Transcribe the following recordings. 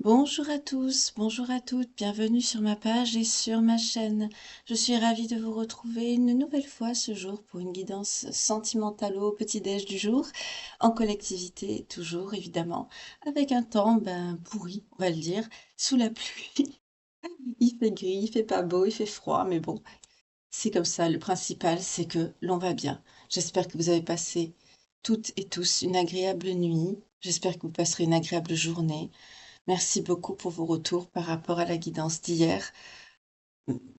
Bonjour à tous, bonjour à toutes, bienvenue sur ma page et sur ma chaîne. Je suis ravie de vous retrouver une nouvelle fois ce jour pour une guidance sentimentale au petit-déj du jour, en collectivité toujours évidemment, avec un temps pourri, on va le dire, sous la pluie. Il fait gris, il fait pas beau, il fait froid, mais bon, c'est comme ça. Le principal, c'est que l'on va bien. J'espère que vous avez passé toutes et tous une agréable nuit. J'espère que vous passerez une agréable journée. Merci beaucoup pour vos retours par rapport à la guidance d'hier,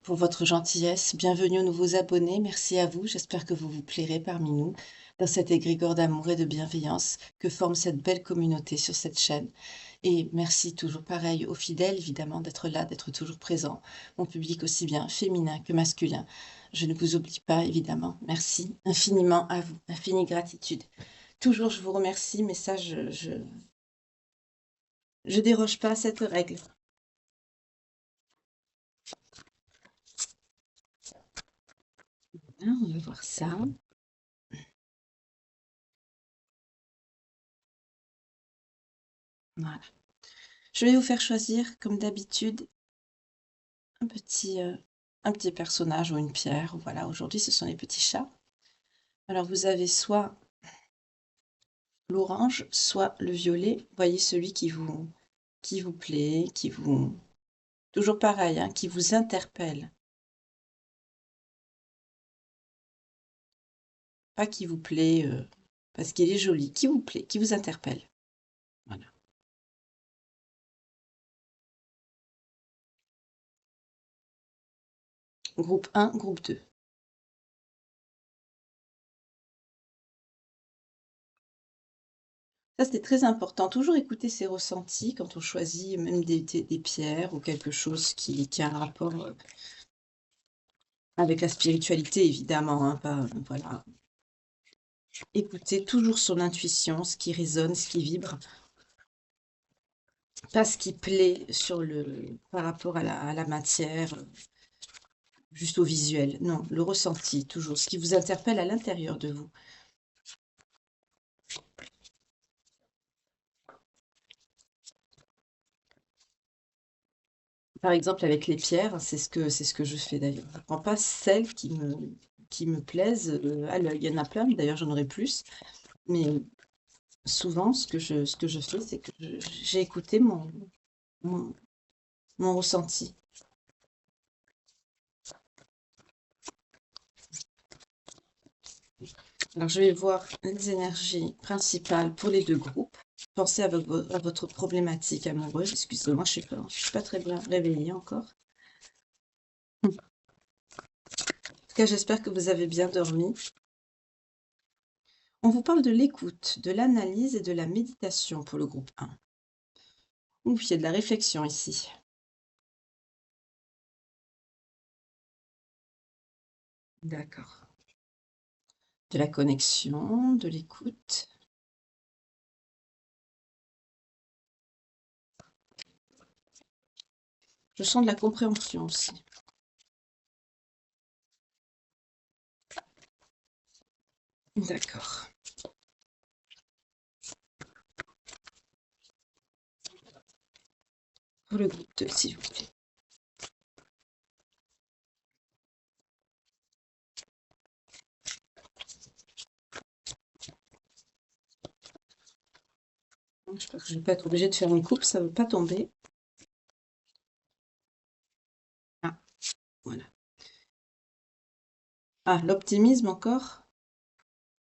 pour votre gentillesse. Bienvenue aux nouveaux abonnés. Merci à vous. J'espère que vous vous plairez parmi nous dans cet égrégore d'amour et de bienveillance que forme cette belle communauté sur cette chaîne. Et merci toujours pareil aux fidèles, évidemment, d'être là, d'être toujours présents. Mon public aussi bien féminin que masculin. Je ne vous oublie pas, évidemment. Merci infiniment à vous. Infinie gratitude. Toujours, je vous remercie, mais ça, je déroge pas à cette règle. On va voir ça. Voilà. Je vais vous faire choisir, comme d'habitude, un petit personnage ou une pierre. Voilà, aujourd'hui, ce sont les petits chats. Alors, vous avez soit l'orange, soit le violet. Voyez celui qui vous plaît, qui vous... Toujours pareil, hein, qui vous interpelle. Pas qui vous plaît parce qu'il est joli. Qui vous plaît, qui vous interpelle. Voilà. Groupe 1, groupe 2. Ça, c'est très important. Toujours écouter ses ressentis quand on choisit même des pierres ou quelque chose qui a un rapport avec la spiritualité, évidemment. Hein, pas, voilà. Écouter toujours son intuition, ce qui résonne, ce qui vibre. Pas ce qui plaît par rapport à la matière, juste au visuel. Non, le ressenti, toujours. Ce qui vous interpelle à l'intérieur de vous. Par exemple, avec les pierres, c'est ce que je fais d'ailleurs. Je ne prends pas celles qui me plaisent à l'œil. Il y en a plein, d'ailleurs j'en aurai plus. Mais souvent, ce que je fais, c'est que j'ai écouté mon, mon ressenti. Alors, je vais voir les énergies principales pour les deux groupes. Pensez à votre problématique amoureuse. Excusez-moi, je suis pas très bien réveillée encore. En tout cas, j'espère que vous avez bien dormi. On vous parle de l'écoute, de l'analyse et de la méditation pour le groupe 1. Ouf, il y a de la réflexion ici. D'accord. De la connexion, de l'écoute. Je sens de la compréhension aussi. D'accord. Pour le groupe 2, s'il vous plaît. J'espère que je ne vais pas être obligée de faire une coupe, ça ne veut pas tomber. Ah, voilà. Ah, l'optimisme encore?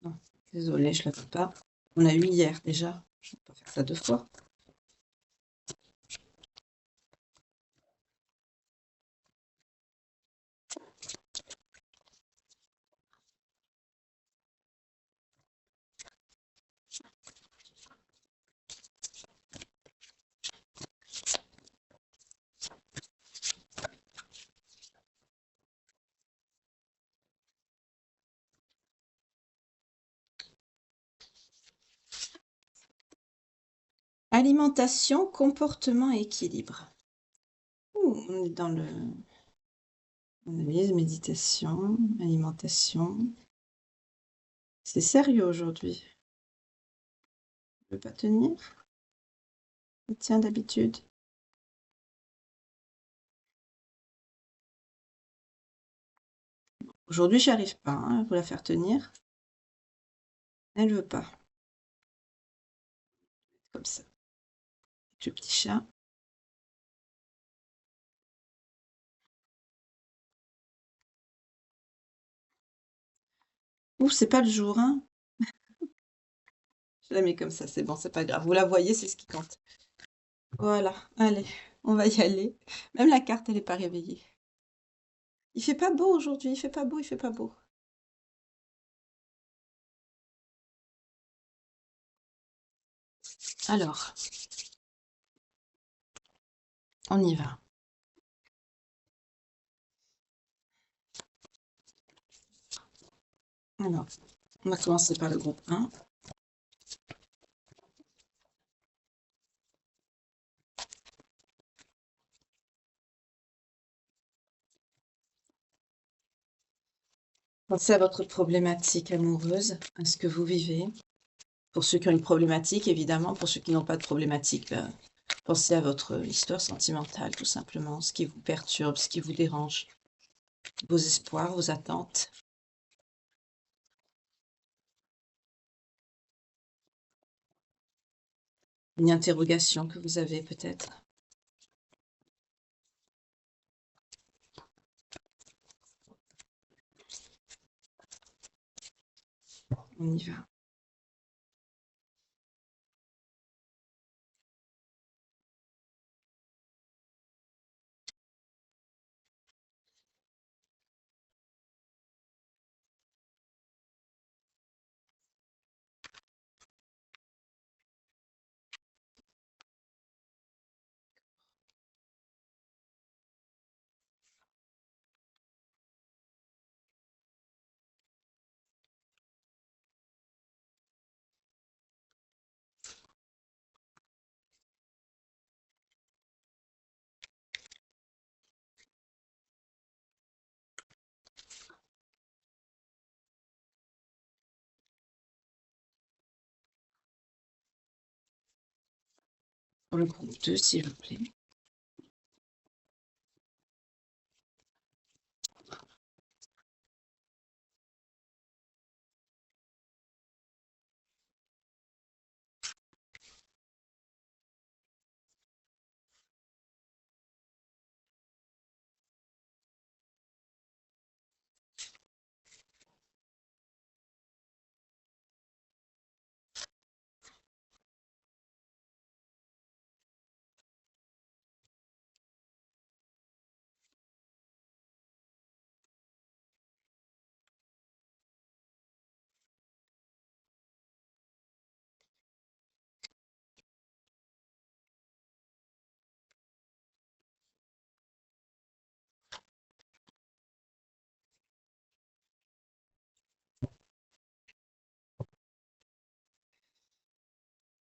Non, désolée, je ne la veux pas. On a eu hier déjà. Je ne vais pas faire ça deux fois. Alimentation, comportement et équilibre. Ouh, on est dans le analyse, méditation, alimentation. C'est sérieux aujourd'hui. Je ne peux pas tenir. Je tiens d'habitude. Aujourd'hui, j'y arrive pas, hein, à vous la faire tenir. Elle veut pas. Comme ça. Avec le petit chat. Ouh, c'est pas le jour, hein. Je la mets comme ça, c'est bon, c'est pas grave. Vous la voyez, c'est ce qui compte. Voilà, allez, on va y aller. Même la carte, elle est pas réveillée. Il fait pas beau aujourd'hui, il fait pas beau, il fait pas beau. Alors, on y va. Alors, on va commencer par le groupe 1. Pensez à votre problématique amoureuse, à ce que vous vivez. Pour ceux qui ont une problématique, évidemment. Pour ceux qui n'ont pas de problématique, ben, pensez à votre histoire sentimentale, tout simplement. Ce qui vous perturbe, ce qui vous dérange. Vos espoirs, vos attentes. Une interrogation que vous avez peut-être. On y va. Pour le groupe 2, s'il vous plaît.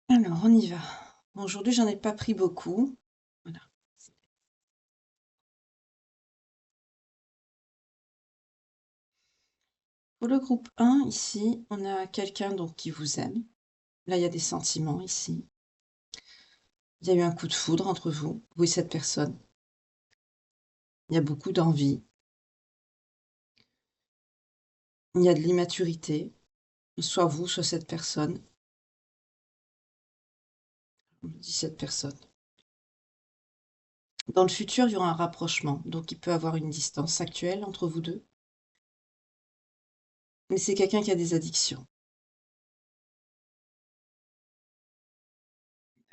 Alors, on y va. Bon, aujourd'hui, j'en ai pas pris beaucoup. Voilà. Pour le groupe 1, ici, on a quelqu'un donc qui vous aime. Là, il y a des sentiments ici. Il y a eu un coup de foudre entre vous et cette personne. Il y a beaucoup d'envie. Il y a de l'immaturité, soit vous, soit cette personne. On dit cette personne. Dans le futur, il y aura un rapprochement, donc il peut avoir une distance actuelle entre vous deux. Mais c'est quelqu'un qui a des addictions.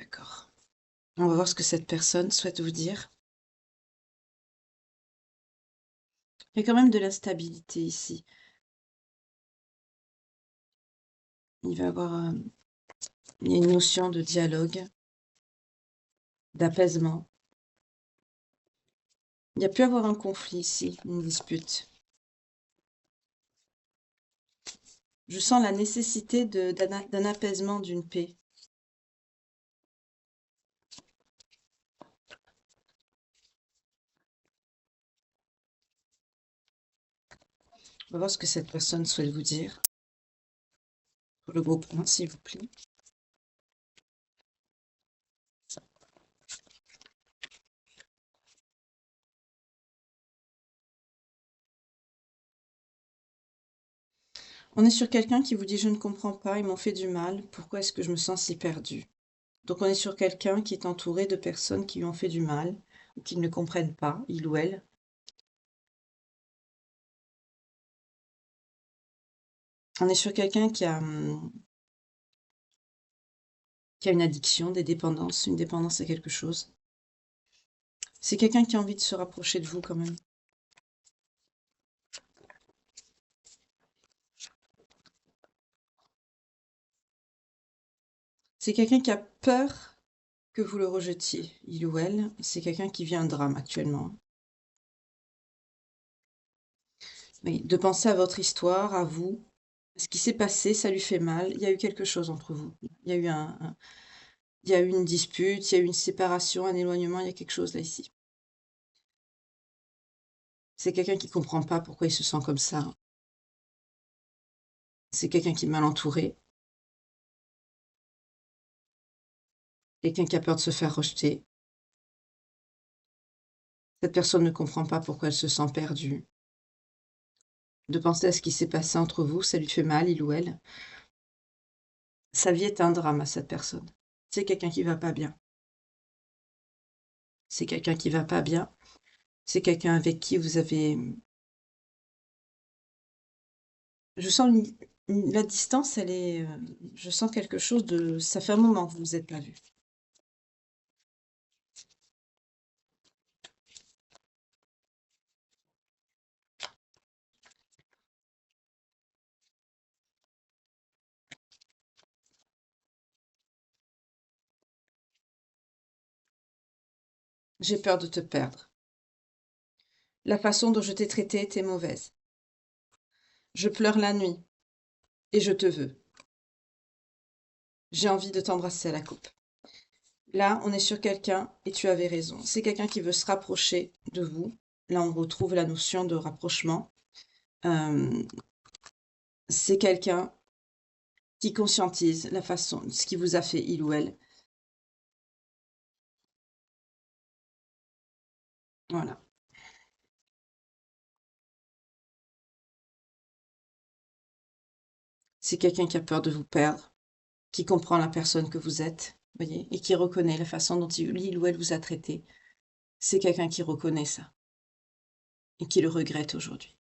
D'accord. On va voir ce que cette personne souhaite vous dire. Il y a quand même de la stabilité ici. Il va y avoir il y a une notion de dialogue, d'apaisement. Il y a pu avoir un conflit ici, une dispute. Je sens la nécessité d'un apaisement, d'une paix. On va voir ce que cette personne souhaite vous dire. Pour le groupe 1, s'il vous plaît. On est sur quelqu'un qui vous dit: «Je ne comprends pas, ils m'ont fait du mal, pourquoi est-ce que je me sens si perdue?» Donc on est sur quelqu'un qui est entouré de personnes qui lui ont fait du mal, ou qui ne le comprennent pas, il ou elle. On est sur quelqu'un qui a une addiction, des dépendances, une dépendance à quelque chose. C'est quelqu'un qui a envie de se rapprocher de vous quand même. C'est quelqu'un qui a peur que vous le rejetiez, il ou elle. C'est quelqu'un qui vit un drame actuellement. Oui, de penser à votre histoire, à vous, ce qui s'est passé, ça lui fait mal. Il y a eu quelque chose entre vous. Il y a eu il y a eu une dispute, il y a eu une séparation, un éloignement, il y a quelque chose là ici. C'est quelqu'un qui comprend pas pourquoi il se sent comme ça. C'est quelqu'un qui est mal entouré, quelqu'un qui a peur de se faire rejeter. Cette personne ne comprend pas pourquoi elle se sent perdue. De penser à ce qui s'est passé entre vous, ça lui fait mal, il ou elle. Sa vie est un drame à cette personne. C'est quelqu'un qui va pas bien. C'est quelqu'un qui va pas bien. C'est quelqu'un avec qui vous avez je sens la distance, elle est, je sens quelque chose de ça fait un moment que vous vous êtes pas vus. J'ai peur de te perdre. La façon dont je t'ai traité était mauvaise. Je pleure la nuit et je te veux. J'ai envie de t'embrasser à la coupe. Là, on est sur quelqu'un, et tu avais raison, c'est quelqu'un qui veut se rapprocher de vous. Là, on retrouve la notion de rapprochement. Hem, c'est quelqu'un qui conscientise la façon ce qui vous a fait, il ou elle. Voilà. C'est quelqu'un qui a peur de vous perdre, qui comprend la personne que vous êtes, voyez? Et qui reconnaît la façon dont il ou elle vous a traité. C'est quelqu'un qui reconnaît ça et qui le regrette aujourd'hui.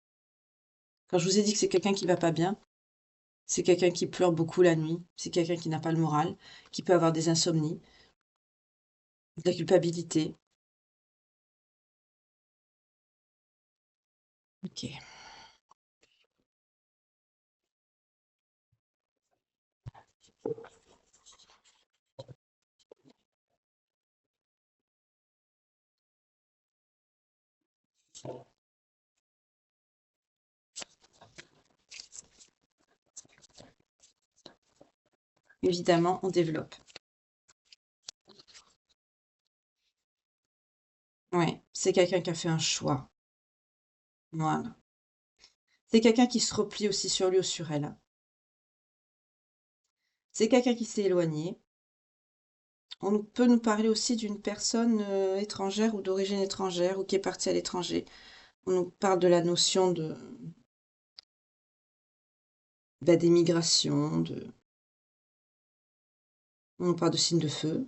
Quand je vous ai dit que c'est quelqu'un qui va pas bien, c'est quelqu'un qui pleure beaucoup la nuit, c'est quelqu'un qui n'a pas le moral, qui peut avoir des insomnies, de la culpabilité. OK. Évidemment, on développe. Ouais, c'est quelqu'un qui a fait un choix. Voilà. C'est quelqu'un qui se replie aussi sur lui ou sur elle. C'est quelqu'un qui s'est éloigné. Peut nous parler aussi d'une personne, étrangère ou d'origine étrangère ou qui est partie à l'étranger. On nous parle de la notion de, bah, d'émigration, on nous parle de signes de feu.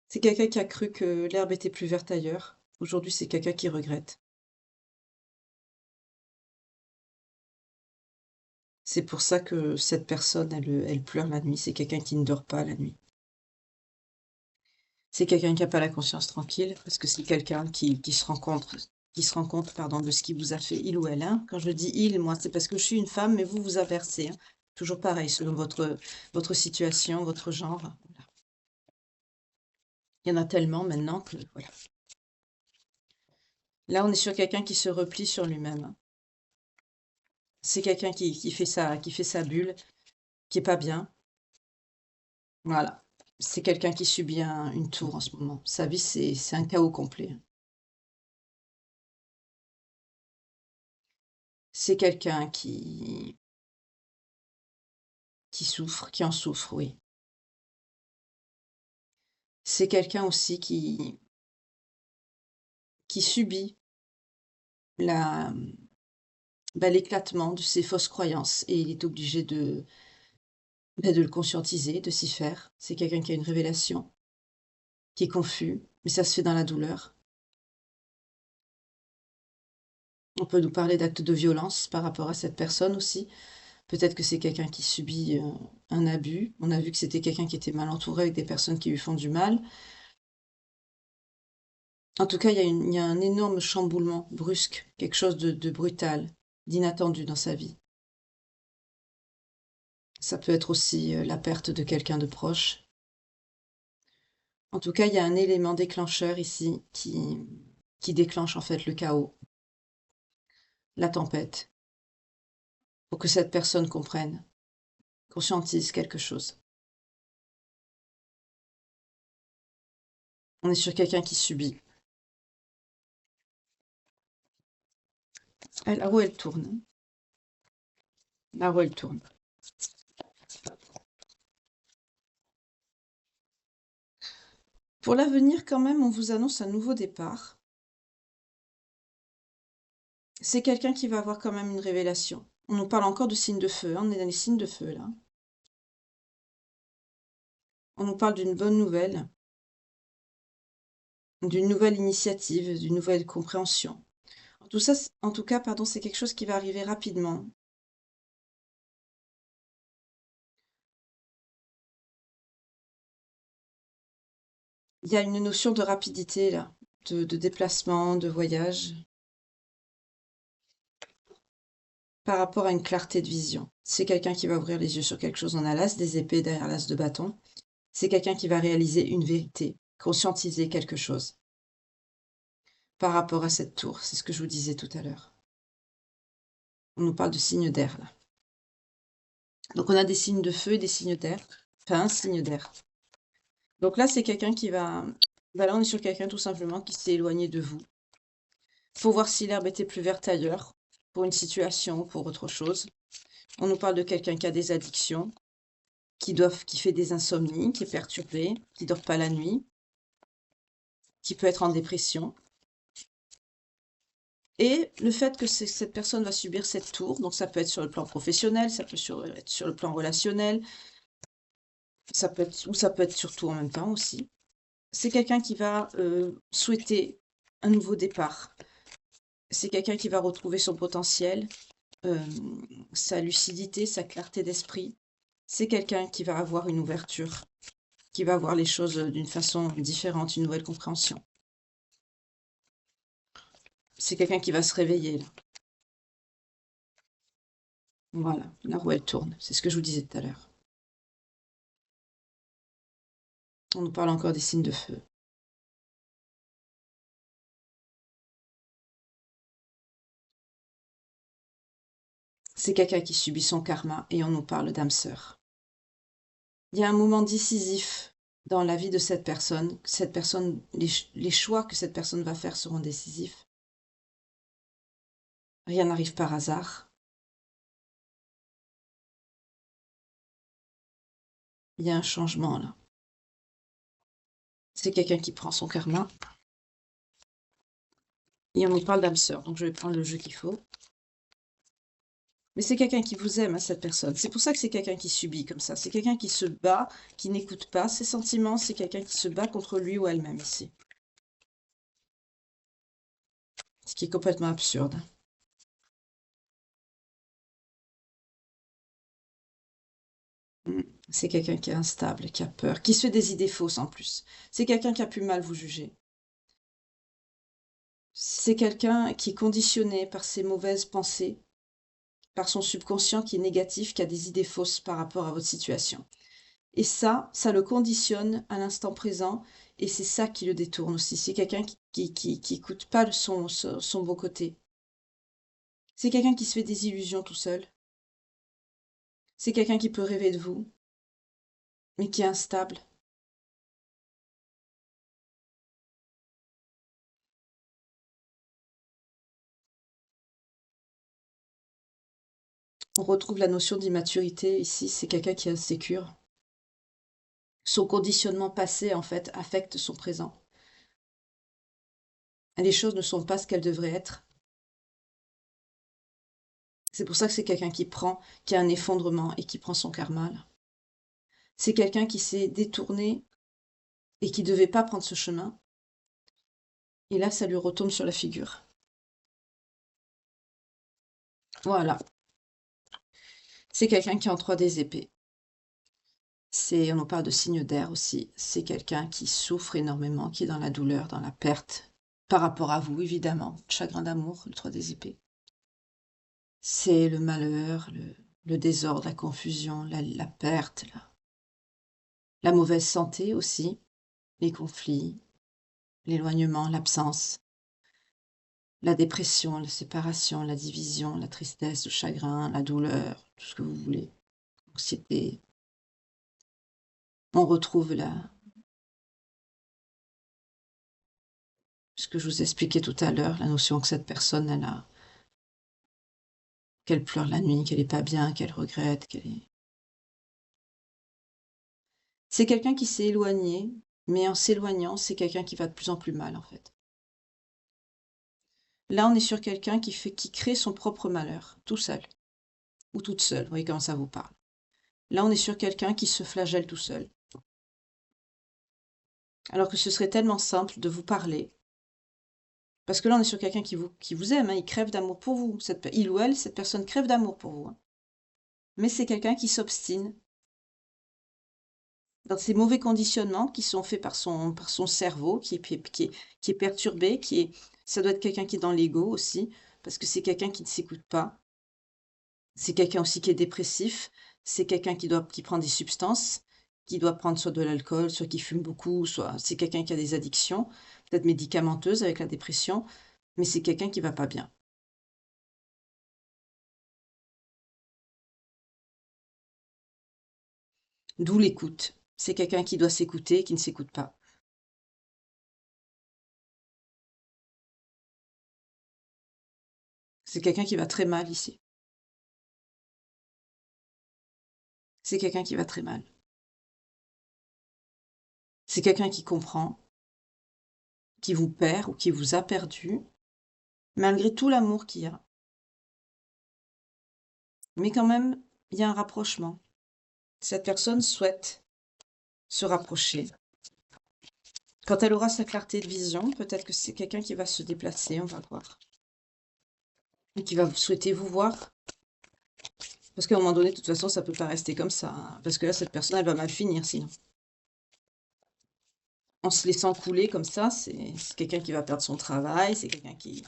C'est quelqu'un qui a cru que l'herbe était plus verte ailleurs. Aujourd'hui, c'est quelqu'un qui regrette. C'est pour ça que cette personne, elle pleure la nuit. C'est quelqu'un qui ne dort pas la nuit. C'est quelqu'un qui a pas la conscience tranquille parce que c'est quelqu'un qui se rend compte, pardon, de ce qu'il vous a fait, il ou elle, hein. Quand je dis «il», moi, c'est parce que je suis une femme, mais vous, vous inversez, hein. Toujours pareil selon votre situation, votre genre, voilà. Il y en a tellement maintenant que voilà. Là, on est sur quelqu'un qui se replie sur lui-même, hein. C'est quelqu'un qui fait sa bulle, qui est pas bien, voilà. C'est quelqu'un qui subit une tour en ce moment. Sa vie, c'est un chaos complet, hein. C'est quelqu'un qui souffre, qui en souffre, oui. C'est quelqu'un aussi qui subit la l'éclatement de ses fausses croyances et il est obligé de le conscientiser, de s'y faire. C'est quelqu'un qui a une révélation, qui est confus, mais ça se fait dans la douleur. On peut nous parler d'actes de violence par rapport à cette personne aussi. Peut-être que c'est quelqu'un qui subit, un abus. On a vu que c'était quelqu'un qui était mal entouré avec des personnes qui lui font du mal. En tout cas, il y a un énorme chamboulement brusque, quelque chose de brutal, d'inattendu dans sa vie. Ça peut être aussi, la perte de quelqu'un de proche. En tout cas, il y a un élément déclencheur ici qui déclenche en fait le chaos, la tempête, pour que cette personne comprenne, conscientise quelque chose. On est sur quelqu'un qui subit. La roue, elle tourne. La roue, elle tourne. Pour l'avenir, quand même, on vous annonce un nouveau départ. C'est quelqu'un qui va avoir quand même une révélation. On nous parle encore de signes de feu, hein, on est dans les signes de feu, là. On nous parle d'une bonne nouvelle, d'une nouvelle initiative, d'une nouvelle compréhension. En tout cas, pardon, c'est quelque chose qui va arriver rapidement. Il y a une notion de rapidité, là, de déplacement, de voyage, par rapport à une clarté de vision. C'est quelqu'un qui va ouvrir les yeux sur quelque chose. On a l'as des épées derrière l'as de bâton. C'est quelqu'un qui va réaliser une vérité, conscientiser quelque chose par rapport à cette tour. C'est ce que je vous disais tout à l'heure. On nous parle de signes d'air, là. Donc on a des signes de feu et des signes d'air. Enfin, un signe d'air. Donc là, c'est quelqu'un qui va... Bah là, on est sur quelqu'un tout simplement qui s'est éloigné de vous. Faut voir si l'herbe était plus verte ailleurs, pour une situation, pour autre chose. On nous parle de quelqu'un qui a des addictions, qui fait des insomnies, qui est perturbé, qui dort pas la nuit, qui peut être en dépression. Et le fait que cette personne va subir cette tour, donc ça peut être sur le plan professionnel, ça peut être sur le plan relationnel, ça peut être surtout en même temps aussi. C'est quelqu'un qui va souhaiter un nouveau départ. C'est quelqu'un qui va retrouver son potentiel, euh, sa lucidité, sa clarté d'esprit. C'est quelqu'un qui va avoir une ouverture, qui va voir les choses d'une façon différente, une nouvelle compréhension. C'est quelqu'un qui va se réveiller, là. Voilà, la roue elle tourne. C'est ce que je vous disais tout à l'heure. On nous parle encore des signes de feu. C'est quelqu'un qui subit son karma et on nous parle d'âme sœur. Il y a un moment décisif dans la vie de cette personne. Les choix que cette personne va faire seront décisifs. Rien n'arrive par hasard. Il y a un changement là. C'est quelqu'un qui prend son karma. Et on nous parle d'âme sœur, donc je vais prendre le jeu qu'il faut. Mais c'est quelqu'un qui vous aime, hein, cette personne. C'est pour ça que c'est quelqu'un qui subit comme ça. C'est quelqu'un qui se bat, qui n'écoute pas ses sentiments. C'est quelqu'un qui se bat contre lui ou elle-même ici. Ce qui est complètement absurde. C'est quelqu'un qui est instable, qui a peur, qui se fait des idées fausses en plus. C'est quelqu'un qui a pu mal vous juger. C'est quelqu'un qui est conditionné par ses mauvaises pensées, par son subconscient qui est négatif, qui a des idées fausses par rapport à votre situation. Et ça le conditionne à l'instant présent et c'est ça qui le détourne aussi. C'est quelqu'un qui écoute pas son beau côté. C'est quelqu'un qui se fait des illusions tout seul. C'est quelqu'un qui peut rêver de vous, mais qui est instable. On retrouve la notion d'immaturité ici, c'est quelqu'un qui est insécure. Son conditionnement passé, en fait, affecte son présent. Les choses ne sont pas ce qu'elles devraient être. C'est pour ça que c'est quelqu'un qui a un effondrement et qui prend son karma, là. C'est quelqu'un qui s'est détourné et qui devait pas prendre ce chemin. Et là, ça lui retombe sur la figure. Voilà. C'est quelqu'un qui est en 3 des épées. On nous parle de signe d'air aussi. C'est quelqu'un qui souffre énormément, qui est dans la douleur, dans la perte. Par rapport à vous, évidemment. Chagrin d'amour, le 3 des épées. C'est le malheur, le désordre, la confusion, la perte, la mauvaise santé aussi, les conflits, l'éloignement, l'absence, la dépression, la séparation, la division, la tristesse, le chagrin, la douleur, tout ce que vous voulez, l'anxiété. On retrouve ce que je vous expliquais tout à l'heure, la notion que cette personne, qu'elle pleure la nuit, qu'elle est pas bien, qu'elle regrette, C'est quelqu'un qui s'est éloigné, mais en s'éloignant, c'est quelqu'un qui va de plus en plus mal, en fait. Là, on est sur quelqu'un qui crée son propre malheur, tout seul, ou toute seule, vous voyez comment ça vous parle. Là, on est sur quelqu'un qui se flagelle tout seul. Alors que ce serait tellement simple de vous parler. Parce que là, on est sur quelqu'un qui vous aime, hein, il crève d'amour pour vous. Il ou elle, cette personne crève d'amour pour vous, hein. Mais c'est quelqu'un qui s'obstine dans ces mauvais conditionnements qui sont faits par son cerveau, qui est perturbé, ça doit être quelqu'un qui est dans l'ego aussi, parce que c'est quelqu'un qui ne s'écoute pas. C'est quelqu'un aussi qui est dépressif, c'est quelqu'un qui prend des substances, qui doit prendre soit de l'alcool, soit qui fume beaucoup, soit c'est quelqu'un qui a des addictions, peut-être médicamenteuses avec la dépression, mais c'est quelqu'un qui va pas bien. D'où l'écoute. C'est quelqu'un qui doit s'écouter et qui ne s'écoute pas. C'est quelqu'un qui va très mal ici. C'est quelqu'un qui va très mal. C'est quelqu'un qui comprend, qui vous perd ou qui vous a perdu, malgré tout l'amour qu'il y a. Mais quand même, il y a un rapprochement. Cette personne souhaite se rapprocher. Quand elle aura sa clarté de vision, peut-être que c'est quelqu'un qui va se déplacer, on va voir. Et qui va souhaiter vous voir. Parce qu'à un moment donné, de toute façon, ça peut pas rester comme ça, hein. Parce que là, cette personne, elle va mal finir sinon. En se laissant couler comme ça, c'est quelqu'un qui va perdre son travail, c'est quelqu'un qui...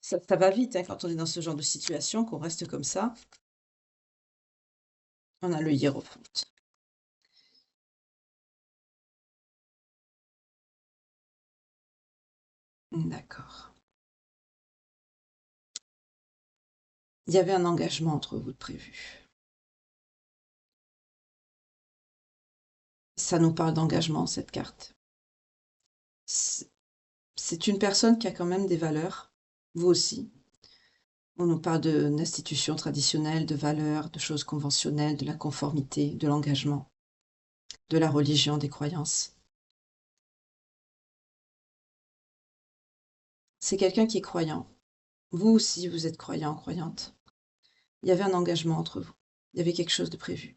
Ça va vite, hein, quand on est dans ce genre de situation, qu'on reste comme ça. On a le hiérophante. D'accord. Il y avait un engagement entre vous de prévu. Ça nous parle d'engagement, cette carte. C'est une personne qui a quand même des valeurs, vous aussi. On nous parle d'institutions traditionnelles, de valeurs, de choses conventionnelles, de la conformité, de l'engagement, de la religion, des croyances. C'est quelqu'un qui est croyant. Vous aussi, vous êtes croyant, croyante. Il y avait un engagement entre vous. Il y avait quelque chose de prévu.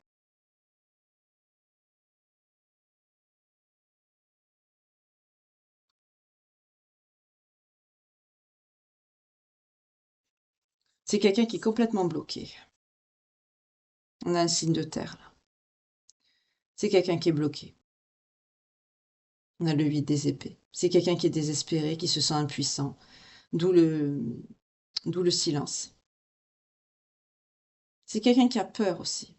C'est quelqu'un qui est complètement bloqué. On a un signe de terre, là. C'est quelqu'un qui est bloqué. On a le 8 des épées. C'est quelqu'un qui est désespéré, qui se sent impuissant. D'où le silence. C'est quelqu'un qui a peur aussi.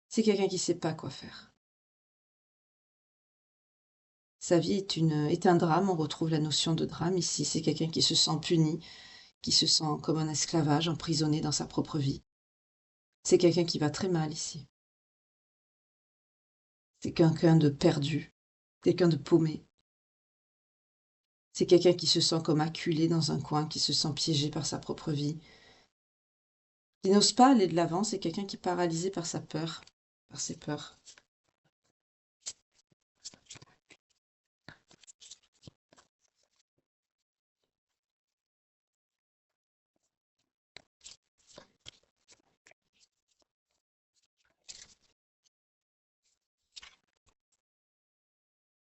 C'est quelqu'un qui ne sait pas quoi faire. Sa vie est un drame, on retrouve la notion de drame ici. C'est quelqu'un qui se sent puni, qui se sent comme un esclavage, emprisonné dans sa propre vie. C'est quelqu'un qui va très mal ici. C'est quelqu'un de perdu, quelqu'un de paumé. C'est quelqu'un qui se sent comme acculé dans un coin, qui se sent piégé par sa propre vie. Qui n'ose pas aller de l'avant, c'est quelqu'un qui est paralysé par sa peur, par ses peurs.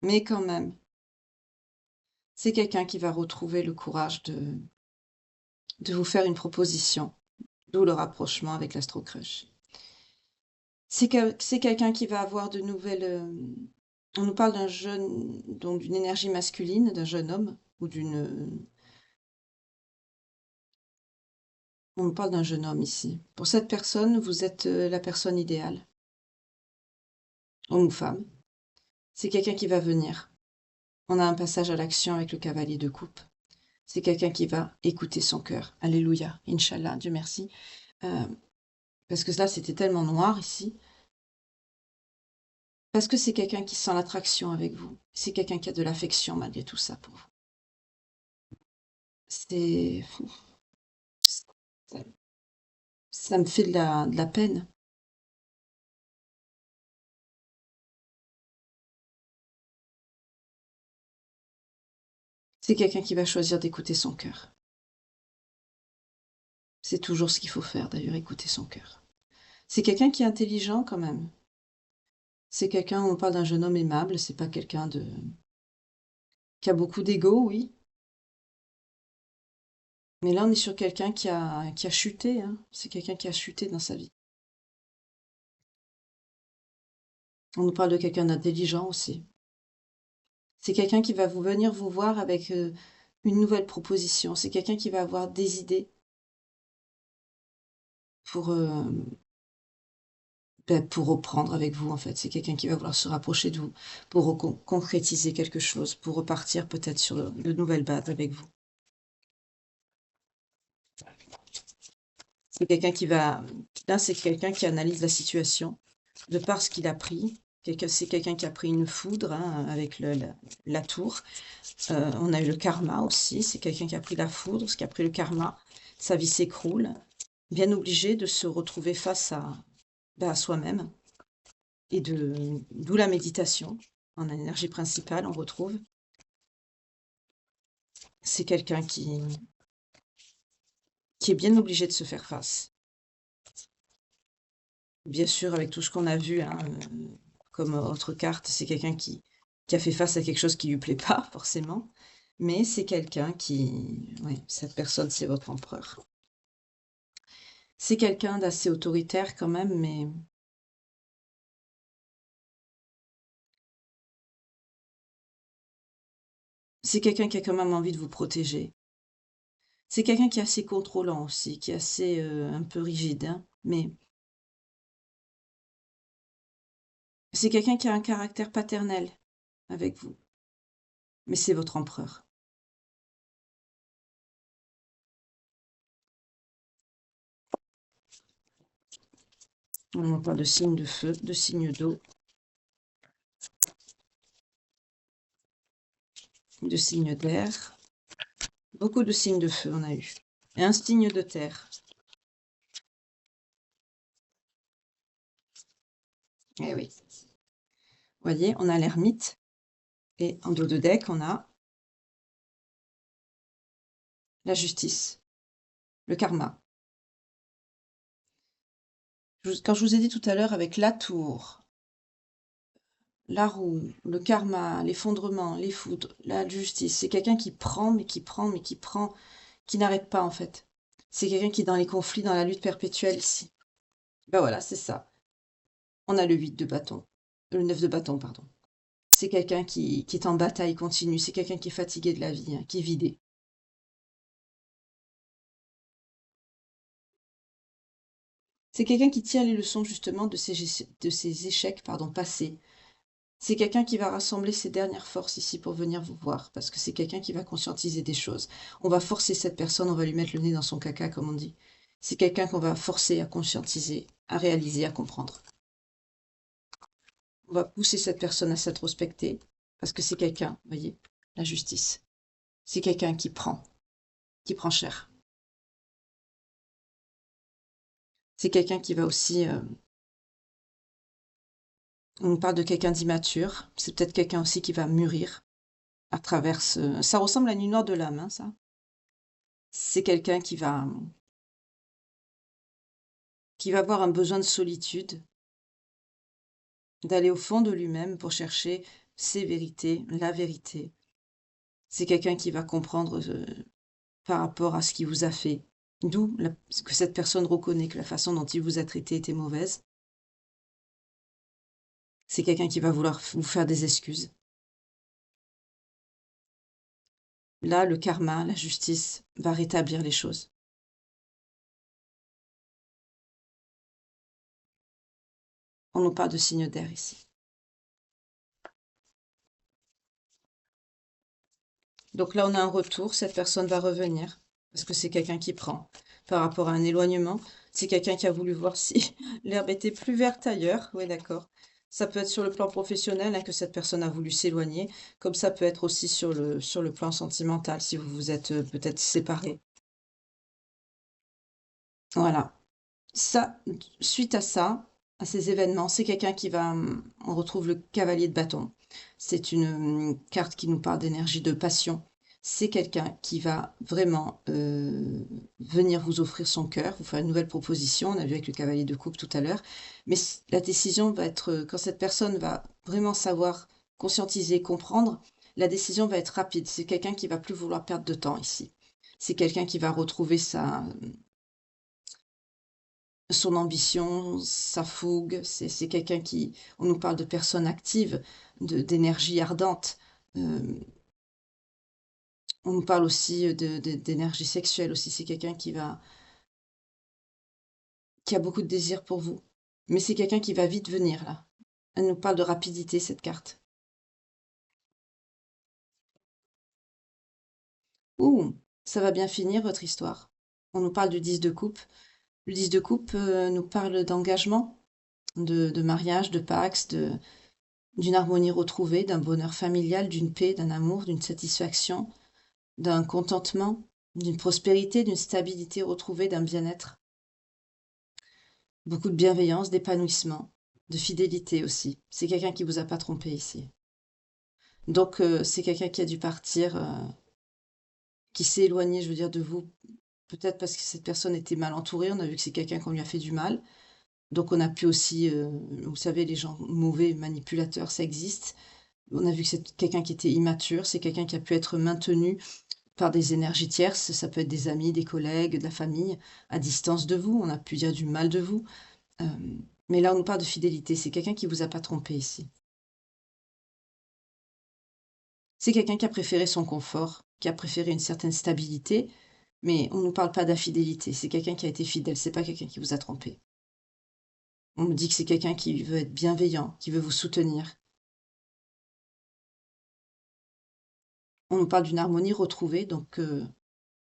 Mais quand même, c'est quelqu'un qui va retrouver le courage de vous faire une proposition, d'où le rapprochement avec l'Astro Crush. C'est quelqu'un qui va avoir de nouvelles, on nous parle d'un jeune donc d'une énergie masculine, d'un jeune homme ou on nous parle d'un jeune homme ici. Pour cette personne, vous êtes, la personne idéale, homme ou femme. C'est quelqu'un qui va venir. On a un passage à l'action avec le cavalier de coupe. C'est quelqu'un qui va écouter son cœur. Alléluia, Inch'Allah, Dieu merci. Parce que là, c'était tellement noir ici. Parce que c'est quelqu'un qui sent l'attraction avec vous. C'est quelqu'un qui a de l'affection malgré tout ça pour vous. C'est... Ça, ça me fait de la peine. C'est quelqu'un qui va choisir d'écouter son cœur. C'est toujours ce qu'il faut faire, d'ailleurs, écouter son cœur. C'est quelqu'un qui est intelligent quand même. C'est quelqu'un, on parle d'un jeune homme aimable, c'est pas quelqu'un de... qui a beaucoup d'ego, oui. Mais là, on est sur quelqu'un qui a chuté, hein. C'est quelqu'un qui a chuté dans sa vie. On nous parle de quelqu'un d'intelligent aussi. C'est quelqu'un qui va venir vous voir avec une nouvelle proposition. C'est quelqu'un qui va avoir des idées pour, pour reprendre avec vous, en fait. C'est quelqu'un qui va vouloir se rapprocher de vous pour concrétiser quelque chose, pour repartir peut-être sur de nouvelles bases avec vous. C'est quelqu'un qui va... Là, c'est quelqu'un qui analyse la situation de par ce qu'il a pris. C'est quelqu'un qui a pris une foudre hein, avec la tour. On a eu le karma aussi. C'est quelqu'un qui a pris la foudre, qui a pris le karma. Sa vie s'écroule. Bien obligé de se retrouver face à soi-même. Et d'où la méditation. En énergie principale, on retrouve. C'est quelqu'un qui est bien obligé de se faire face. Bien sûr, avec tout ce qu'on a vu, hein, comme autre carte, c'est quelqu'un qui a fait face à quelque chose qui lui plaît pas, forcément. Mais c'est quelqu'un qui... Oui, cette personne, c'est votre empereur. C'est quelqu'un d'assez autoritaire quand même, mais c'est quelqu'un qui a quand même envie de vous protéger. C'est quelqu'un qui est assez contrôlant aussi, qui est assez un peu rigide, hein, mais c'est quelqu'un qui a un caractère paternel avec vous. Mais c'est votre empereur. On parle de signes de feu, de signes d'eau, de signes d'air. Beaucoup de signes de feu on a eu. Et un signe de terre. Eh oui. Vous voyez, on a l'ermite. Et en dos de deck, on a la justice, le karma. Quand je vous ai dit tout à l'heure avec la tour, la roue, le karma, l'effondrement, les foudres, la justice, c'est quelqu'un qui prend, mais qui prend, mais qui prend, qui n'arrête pas en fait. C'est quelqu'un qui est dans les conflits, dans la lutte perpétuelle ici. Ben voilà, c'est ça. On a le 8 de bâton, le 9 de bâton, pardon. C'est quelqu'un qui est en bataille continue, c'est quelqu'un qui est fatigué de la vie, hein, qui est vidé. C'est quelqu'un qui tire les leçons justement de ses échecs passés. C'est quelqu'un qui va rassembler ses dernières forces ici pour venir vous voir, parce que c'est quelqu'un qui va conscientiser des choses. On va forcer cette personne, on va lui mettre le nez dans son caca, comme on dit. C'est quelqu'un qu'on va forcer à conscientiser, à réaliser, à comprendre. On va pousser cette personne à s'introspecter, parce que c'est quelqu'un, vous voyez, la justice. C'est quelqu'un qui prend cher. C'est quelqu'un qui va aussi... on parle de quelqu'un d'immature. C'est peut-être quelqu'un aussi qui va mûrir à travers ce... Ça ressemble à une nuit noire de l'âme, hein, ça. C'est quelqu'un qui va avoir un besoin de solitude, d'aller au fond de lui-même pour chercher ses vérités, la vérité. C'est quelqu'un qui va comprendre par rapport à ce qu'il vous a fait. D'où que cette personne reconnaît que la façon dont il vous a traité était mauvaise. C'est quelqu'un qui va vouloir vous faire des excuses. Là, le karma, la justice va rétablir les choses. On nous parle de signes d'air ici. Donc là, on a un retour, cette personne va revenir, parce que c'est quelqu'un qui prend. Par rapport à un éloignement, c'est quelqu'un qui a voulu voir si l'herbe était plus verte ailleurs. Oui, d'accord. Ça peut être sur le plan professionnel, hein, que cette personne a voulu s'éloigner, comme ça peut être aussi sur le plan sentimental, si vous vous êtes peut-être séparés. Voilà. Ça, suite à ça, à ces événements, c'est quelqu'un qui va, on retrouve le cavalier de bâton. C'est une carte qui nous parle d'énergie, de passion. C'est quelqu'un qui va vraiment venir vous offrir son cœur, vous faire une nouvelle proposition. On a vu avec le cavalier de coupe tout à l'heure. Mais la décision va être, quand cette personne va vraiment savoir conscientiser, comprendre, la décision va être rapide. C'est quelqu'un qui va plus vouloir perdre de temps ici. C'est quelqu'un qui va retrouver son ambition, sa fougue, c'est quelqu'un qui, on nous parle de personnes actives, d'énergie ardente. Euh, on nous parle aussi d'énergie sexuelle aussi. C'est quelqu'un qui a beaucoup de désir pour vous. Mais c'est quelqu'un qui va vite venir là. Elle nous parle de rapidité, cette carte. Ouh, ça va bien finir votre histoire. On nous parle du 10 de coupe. Le 10 de coupe nous parle d'engagement, de mariage, de pax, d'une harmonie retrouvée, d'un bonheur familial, d'une paix, d'un amour, d'une satisfaction, d'un contentement, d'une prospérité, d'une stabilité retrouvée, d'un bien-être. Beaucoup de bienveillance, d'épanouissement, de fidélité aussi. C'est quelqu'un qui vous a pas trompé ici. Donc c'est quelqu'un qui a dû partir, qui s'est éloigné, je veux dire, de vous, peut-être parce que cette personne était mal entourée. On a vu que c'est quelqu'un qu'on lui a fait du mal. Donc on a pu aussi, vous savez, les gens mauvais, manipulateurs, ça existe. On a vu que c'est quelqu'un qui était immature, c'est quelqu'un qui a pu être maintenu par des énergies tierces, ça peut être des amis, des collègues, de la famille, à distance de vous, on a pu dire du mal de vous. Mais là, on nous parle de fidélité, c'est quelqu'un qui vous a pas trompé ici. C'est quelqu'un qui a préféré son confort, qui a préféré une certaine stabilité, mais on ne nous parle pas d'infidélité, c'est quelqu'un qui a été fidèle, c'est pas quelqu'un qui vous a trompé. On nous dit que c'est quelqu'un qui veut être bienveillant, qui veut vous soutenir. On nous parle d'une harmonie retrouvée, donc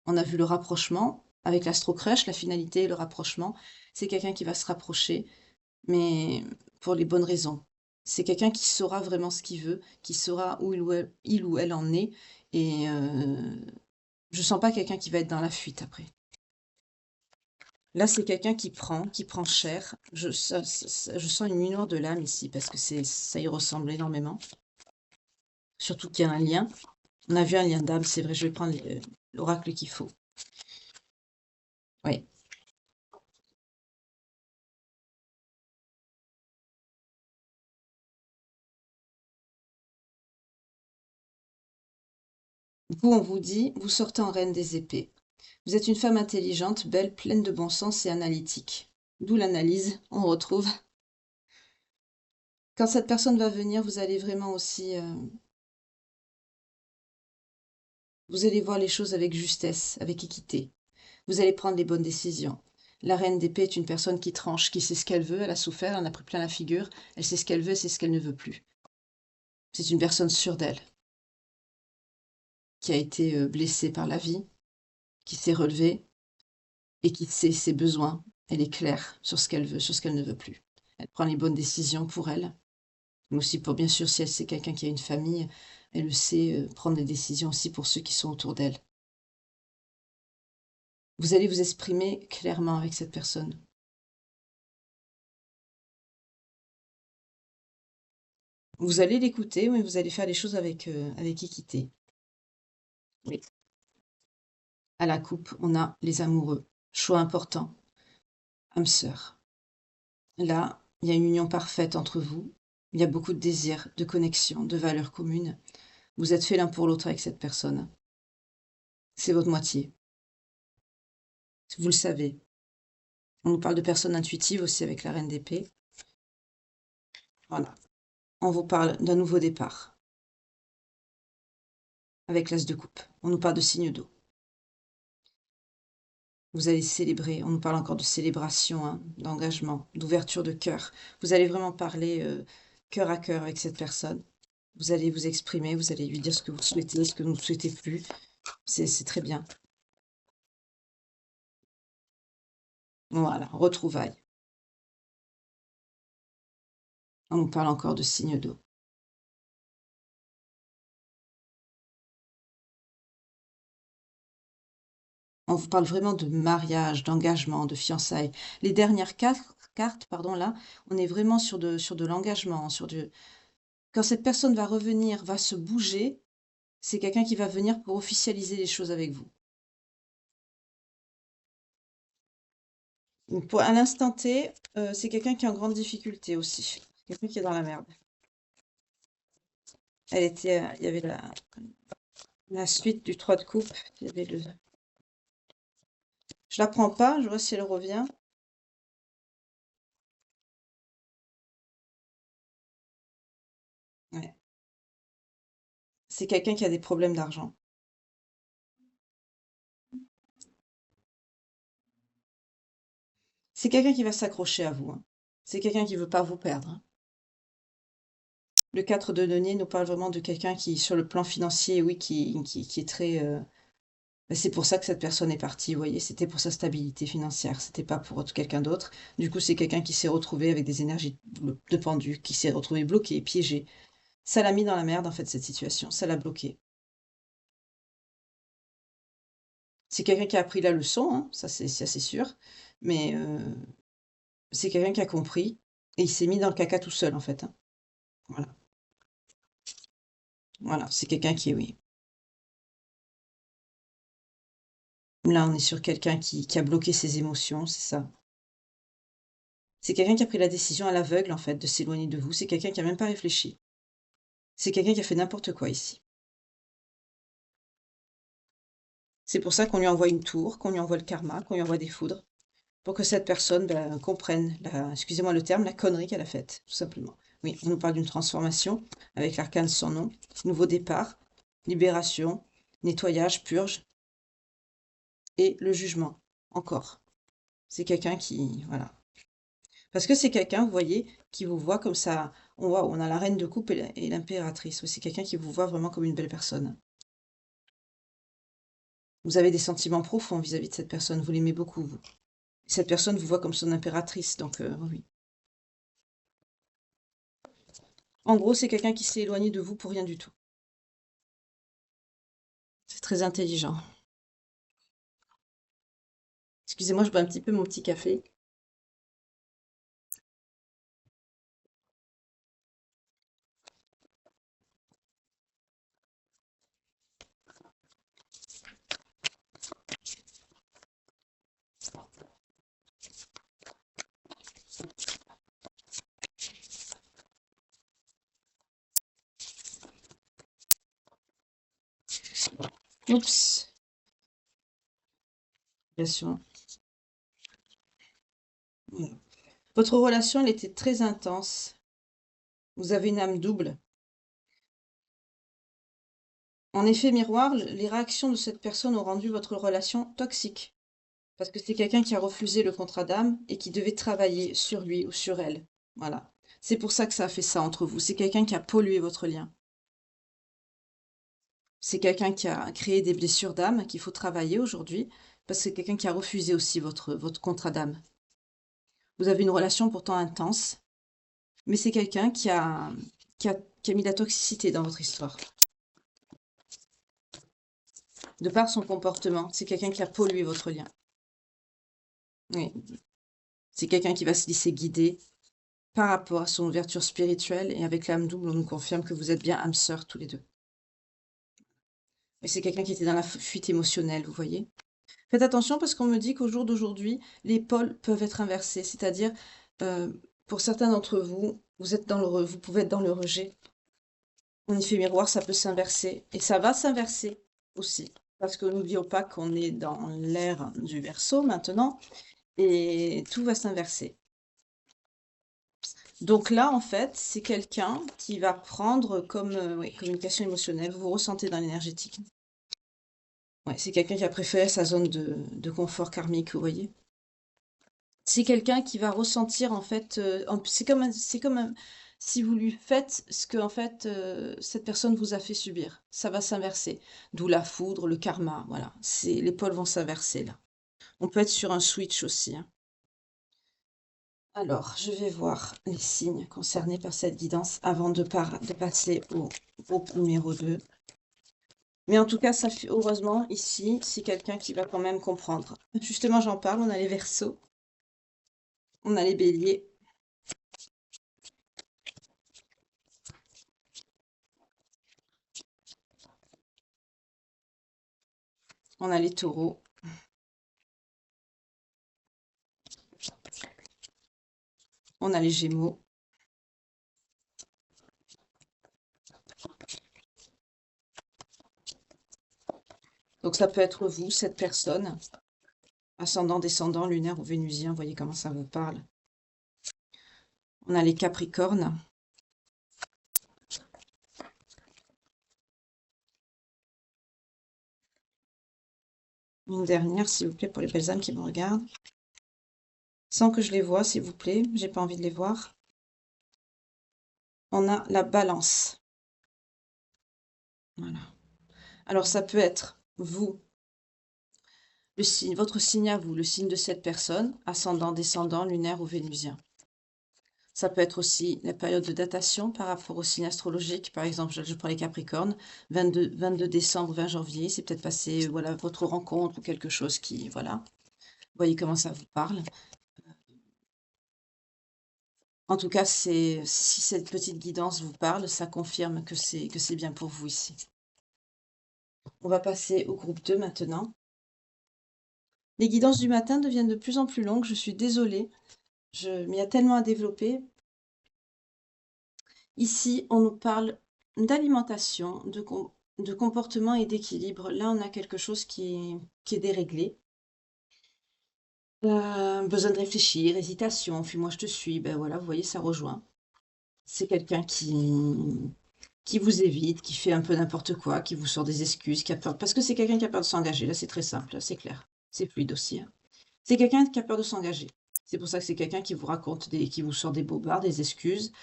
on a vu le rapprochement avec l'astro-crèche, la finalité et le rapprochement. C'est quelqu'un qui va se rapprocher, mais pour les bonnes raisons. C'est quelqu'un qui saura vraiment ce qu'il veut, qui saura où il ou elle en est, et je sens pas quelqu'un qui va être dans la fuite après. Là, c'est quelqu'un qui prend cher. Je sens une lueur de l'âme ici, parce que ça y ressemble énormément. Surtout qu'il y a un lien. On a vu un lien d'âme, c'est vrai, je vais prendre l'oracle qu'il faut. Oui. Vous, on vous dit, vous sortez en reine des épées. Vous êtes une femme intelligente, belle, pleine de bon sens et analytique. D'où l'analyse, on retrouve. Quand cette personne va venir, vous allez vraiment aussi, vous allez voir les choses avec justesse, avec équité. Vous allez prendre les bonnes décisions. La reine d'épée est une personne qui tranche, qui sait ce qu'elle veut, elle a souffert, elle en a pris plein la figure, elle sait ce qu'elle veut, c'est ce qu'elle ne veut plus. C'est une personne sûre d'elle, qui a été blessée par la vie, qui s'est relevée et qui sait ses besoins. Elle est claire sur ce qu'elle veut, sur ce qu'elle ne veut plus. Elle prend les bonnes décisions pour elle, mais aussi pour, bien sûr, si elle sait quelqu'un qui a une famille, elle le sait, prendre des décisions aussi pour ceux qui sont autour d'elle. Vous allez vous exprimer clairement avec cette personne. Vous allez l'écouter, mais vous allez faire les choses avec équité. Oui. À la coupe, on a les amoureux. Choix important. Âme sœur. Là, il y a une union parfaite entre vous. Il y a beaucoup de désirs, de connexion, de valeurs communes. Vous êtes fait l'un pour l'autre avec cette personne. C'est votre moitié. Vous le savez. On nous parle de personnes intuitives aussi avec la reine d'épée. Voilà. On vous parle d'un nouveau départ avec l'as de coupe. On nous parle de signe d'eau. Vous allez célébrer. On nous parle encore de célébration, hein, d'engagement, d'ouverture de cœur. Vous allez vraiment parler cœur à cœur avec cette personne. Vous allez vous exprimer, vous allez lui dire ce que vous souhaitez, ce que vous ne souhaitez plus. C'est très bien. Voilà, retrouvailles. On nous parle encore de signes d'eau. On vous parle vraiment de mariage, d'engagement, de fiançailles. Les dernières cartes, pardon, là, on est vraiment sur de l'engagement, sur du... Quand cette personne va revenir, va se bouger, c'est quelqu'un qui va venir pour officialiser les choses avec vous. Donc à l'instant T, c'est quelqu'un qui est en grande difficulté aussi. Quelqu'un qui est dans la merde. Il y avait la suite du 3 de coupe. Il y avait le... Je la prends pas, je vois si elle revient. Ouais. C'est quelqu'un qui a des problèmes d'argent. C'est quelqu'un qui va s'accrocher à vous, hein. C'est quelqu'un qui veut pas vous perdre, hein. Le 4 de denier nous parle vraiment de quelqu'un qui, sur le plan financier, oui, qui est très... bah, c'est pour ça que cette personne est partie, vous voyez, c'était pour sa stabilité financière, c'était pas pour quelqu'un d'autre. Du coup, c'est quelqu'un qui s'est retrouvé avec des énergies de pendu, qui s'est retrouvé bloqué, piégé. Ça l'a mis dans la merde, en fait, cette situation, ça l'a bloqué. C'est quelqu'un qui a appris la leçon, hein, ça c'est assez sûr, mais c'est quelqu'un qui a compris et il s'est mis dans le caca tout seul, en fait, hein. Voilà, voilà, c'est quelqu'un qui est, oui. Là, on est sur quelqu'un qui a bloqué ses émotions, c'est ça. C'est quelqu'un qui a pris la décision à l'aveugle, en fait, de s'éloigner de vous. C'est quelqu'un qui a même pas réfléchi. C'est quelqu'un qui a fait n'importe quoi ici. C'est pour ça qu'on lui envoie une tour, qu'on lui envoie le karma, qu'on lui envoie des foudres, pour que cette personne ben, comprenne, excusez-moi le terme, la connerie qu'elle a faite, tout simplement. Oui, on nous parle d'une transformation avec l'arcane sans nom, nouveau départ, libération, nettoyage, purge et le jugement. Encore. C'est quelqu'un qui, voilà. Parce que c'est quelqu'un, vous voyez, qui vous voit comme ça. On a la reine de coupe et l'impératrice. Oui, c'est quelqu'un qui vous voit vraiment comme une belle personne. Vous avez des sentiments profonds vis-à-vis de cette personne. Vous l'aimez beaucoup, vous. Cette personne vous voit comme son impératrice. Donc, oui. En gros, c'est quelqu'un qui s'est éloigné de vous pour rien du tout. C'est très intelligent. Excusez-moi, je bois un petit peu mon petit café. Oups. Bien sûr. Voilà. Votre relation, elle était très intense. Vous avez une âme double. En effet miroir, les réactions de cette personne ont rendu votre relation toxique. Parce que c'est quelqu'un qui a refusé le contrat d'âme et qui devait travailler sur lui ou sur elle. Voilà. C'est pour ça que ça a fait ça entre vous. C'est quelqu'un qui a pollué votre lien. C'est quelqu'un qui a créé des blessures d'âme qu'il faut travailler aujourd'hui. Parce que c'est quelqu'un qui a refusé aussi votre contrat d'âme. Vous avez une relation pourtant intense, mais c'est quelqu'un qui a mis de la toxicité dans votre histoire. De par son comportement, c'est quelqu'un qui a pollué votre lien. Oui. C'est quelqu'un qui va se laisser guider par rapport à son ouverture spirituelle et avec l'âme double, on nous confirme que vous êtes bien âmes sœurs tous les deux. Et c'est quelqu'un qui était dans la fuite émotionnelle, vous voyez. Faites attention parce qu'on me dit qu'au jour d'aujourd'hui, les pôles peuvent être inversés, c'est-à-dire Pour certains d'entre vous, vous pouvez être dans le rejet. En effet miroir, ça peut s'inverser. Et ça va s'inverser aussi. Parce que n'oublions pas qu'on est dans l'ère du Verseau maintenant. Et tout va s'inverser. Donc là, en fait, c'est quelqu'un qui va prendre comme communication émotionnelle. Vous ressentez dans l'énergétique. Ouais, c'est quelqu'un qui a préféré sa zone de confort karmique, vous voyez. C'est quelqu'un qui va ressentir, en fait, c'est comme si vous lui faites ce que, en fait, cette personne vous a fait subir. Ça va s'inverser. D'où la foudre, le karma, voilà. Les pôles vont s'inverser, là. On peut être sur un switch aussi, hein. Alors, je vais voir les signes concernés par cette guidance avant de passer au numéro 2. Mais en tout cas, ça fait, heureusement, ici, c'est quelqu'un qui va quand même comprendre. Justement, j'en parle, on a les Verseaux, on a les Béliers, on a les Taureaux, on a les Gémeaux, donc ça peut être vous, cette personne, ascendant, descendant, lunaire ou vénusien, vous voyez comment ça vous parle. On a les Capricornes, une dernière, s'il vous plaît, pour les belles âmes qui me regardent. Sans que je les vois, s'il vous plaît, j'ai pas envie de les voir. On a la Balance. Voilà. Alors ça peut être vous, le signe, votre signe à vous, le signe de cette personne, ascendant, descendant, lunaire ou vénusien. Ça peut être aussi la période de datation par rapport au signe astrologique. Par exemple, je prends les Capricornes, 22 décembre, 20 janvier, c'est peut-être passé, voilà, votre rencontre ou quelque chose qui, voilà. Vous voyez comment ça vous parle. En tout cas, si cette petite guidance vous parle, ça confirme que c'est bien pour vous ici. On va passer au groupe 2 maintenant. Les guidances du matin deviennent de plus en plus longues, je suis désolée. Mais il y a tellement à développer. Ici, on nous parle d'alimentation, de comportement et d'équilibre. Là, on a quelque chose qui est déréglé. Besoin de réfléchir, hésitation, fuis-moi, je te suis. Ben voilà, vous voyez, ça rejoint. C'est quelqu'un qui vous évite, qui fait un peu n'importe quoi, qui vous sort des excuses, qui a peur. Parce que c'est quelqu'un qui a peur de s'engager. Là, c'est très simple, là, c'est clair. C'est fluide aussi, hein. C'est quelqu'un qui a peur de s'engager. C'est pour ça que c'est quelqu'un qui vous raconte qui vous sort des bobards, des excuses,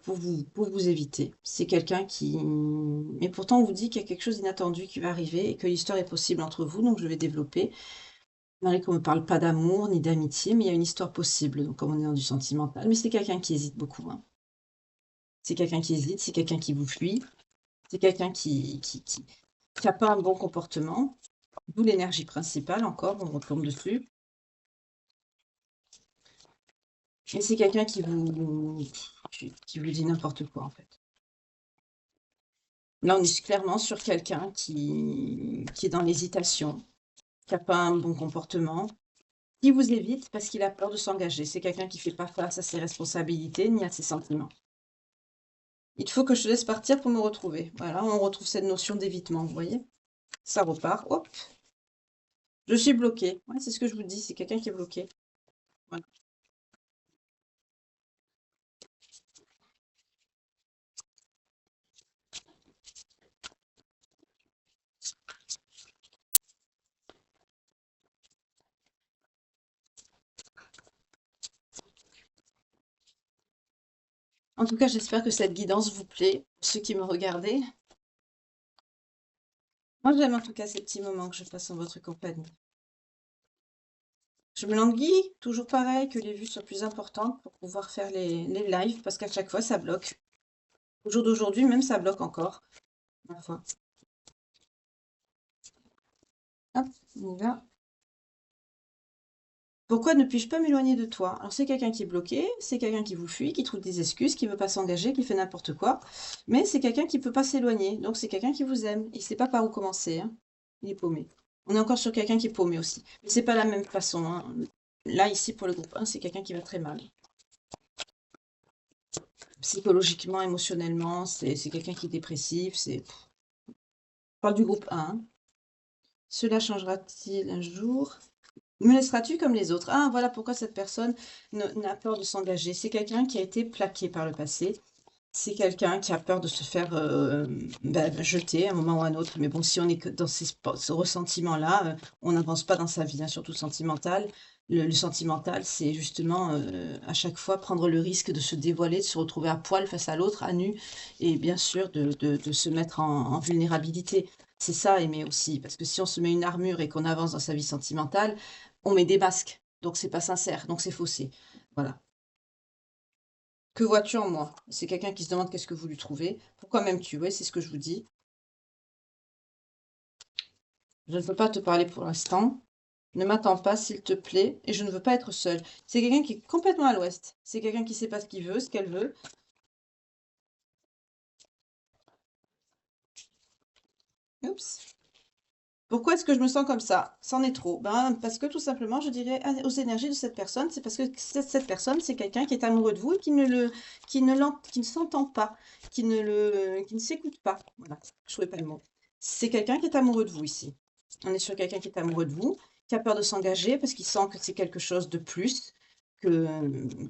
pour vous éviter. C'est quelqu'un qui mais pourtant on vous dit qu'il y a quelque chose d'inattendu qui va arriver et que l'histoire est possible entre vous, donc je vais développer. Malgré qu'on ne me parle pas d'amour ni d'amitié, mais il y a une histoire possible, donc comme on est dans du sentimental. Mais c'est quelqu'un qui hésite beaucoup, hein. C'est quelqu'un qui hésite, c'est quelqu'un qui vous fuit, c'est quelqu'un qui a pas un bon comportement, d'où l'énergie principale encore, on retombe dessus. Et c'est quelqu'un qui vous dit n'importe quoi, en fait. Là, on est clairement sur quelqu'un qui est dans l'hésitation, qui n'a pas un bon comportement, qui vous évite parce qu'il a peur de s'engager. C'est quelqu'un qui ne fait pas face à ses responsabilités ni à ses sentiments. Il faut que je te laisse partir pour me retrouver. Voilà, on retrouve cette notion d'évitement, vous voyez? Ça repart, hop, je suis bloquée. Ouais, c'est ce que je vous dis, c'est quelqu'un qui est bloqué. Voilà. En tout cas, j'espère que cette guidance vous plaît, ceux qui me regardaient. Moi, j'aime en tout cas ces petits moments que je passe en votre compagnie. Je me languis, toujours pareil, que les vues soient plus importantes pour pouvoir faire les lives, parce qu'à chaque fois, ça bloque. Au jour d'aujourd'hui, même, ça bloque encore, ma foi. Hop, on y va. Pourquoi ne puis-je pas m'éloigner de toi? Alors, c'est quelqu'un qui est bloqué, c'est quelqu'un qui vous fuit, qui trouve des excuses, qui ne veut pas s'engager, qui fait n'importe quoi, mais c'est quelqu'un qui ne peut pas s'éloigner, donc c'est quelqu'un qui vous aime. Il ne sait pas par où commencer, hein. Il est paumé. On est encore sur quelqu'un qui est paumé aussi. Mais c'est pas la même façon, hein. Là, ici, pour le groupe 1, c'est quelqu'un qui va très mal. Psychologiquement, émotionnellement, c'est quelqu'un qui est dépressif, je parle du groupe 1, hein. Cela changera-t-il un jour? Me laisseras-tu comme les autres? Ah, voilà pourquoi cette personne n'a peur de s'engager. C'est quelqu'un qui a été plaqué par le passé. C'est quelqu'un qui a peur de se faire jeter à un moment ou à un autre. Mais bon, si on est que dans ce ressentiment-là, on n'avance pas dans sa vie, hein, surtout le sentimental. Le sentimental, c'est justement à chaque fois prendre le risque de se dévoiler, de se retrouver à poil face à l'autre, à nu, et bien sûr de se mettre en vulnérabilité. C'est ça aimer aussi, parce que si on se met une armure et qu'on avance dans sa vie sentimentale, on met des masques. Donc c'est pas sincère, donc c'est faussé. Voilà. Que vois-tu en moi? C'est quelqu'un qui se demande qu'est-ce que vous lui trouvez. Pourquoi m'aimes-tu? Oui, c'est ce que je vous dis. Je ne veux pas te parler pour l'instant. Ne m'attends pas, s'il te plaît. Et je ne veux pas être seule. C'est quelqu'un qui est complètement à l'ouest. C'est quelqu'un qui sait pas ce qu'il veut, ce qu'elle veut. Oups. Pourquoi est-ce que je me sens comme ça? C'en est trop. Ben, parce que tout simplement, je dirais aux énergies de cette personne, c'est parce que cette personne, c'est quelqu'un qui est amoureux de vous et qui ne s'entend pas, qui ne s'écoute pas. Voilà, je trouvais pas le mot. C'est quelqu'un qui est amoureux de vous ici. On est sur quelqu'un qui est amoureux de vous, qui a peur de s'engager parce qu'il sent que c'est quelque chose de plus que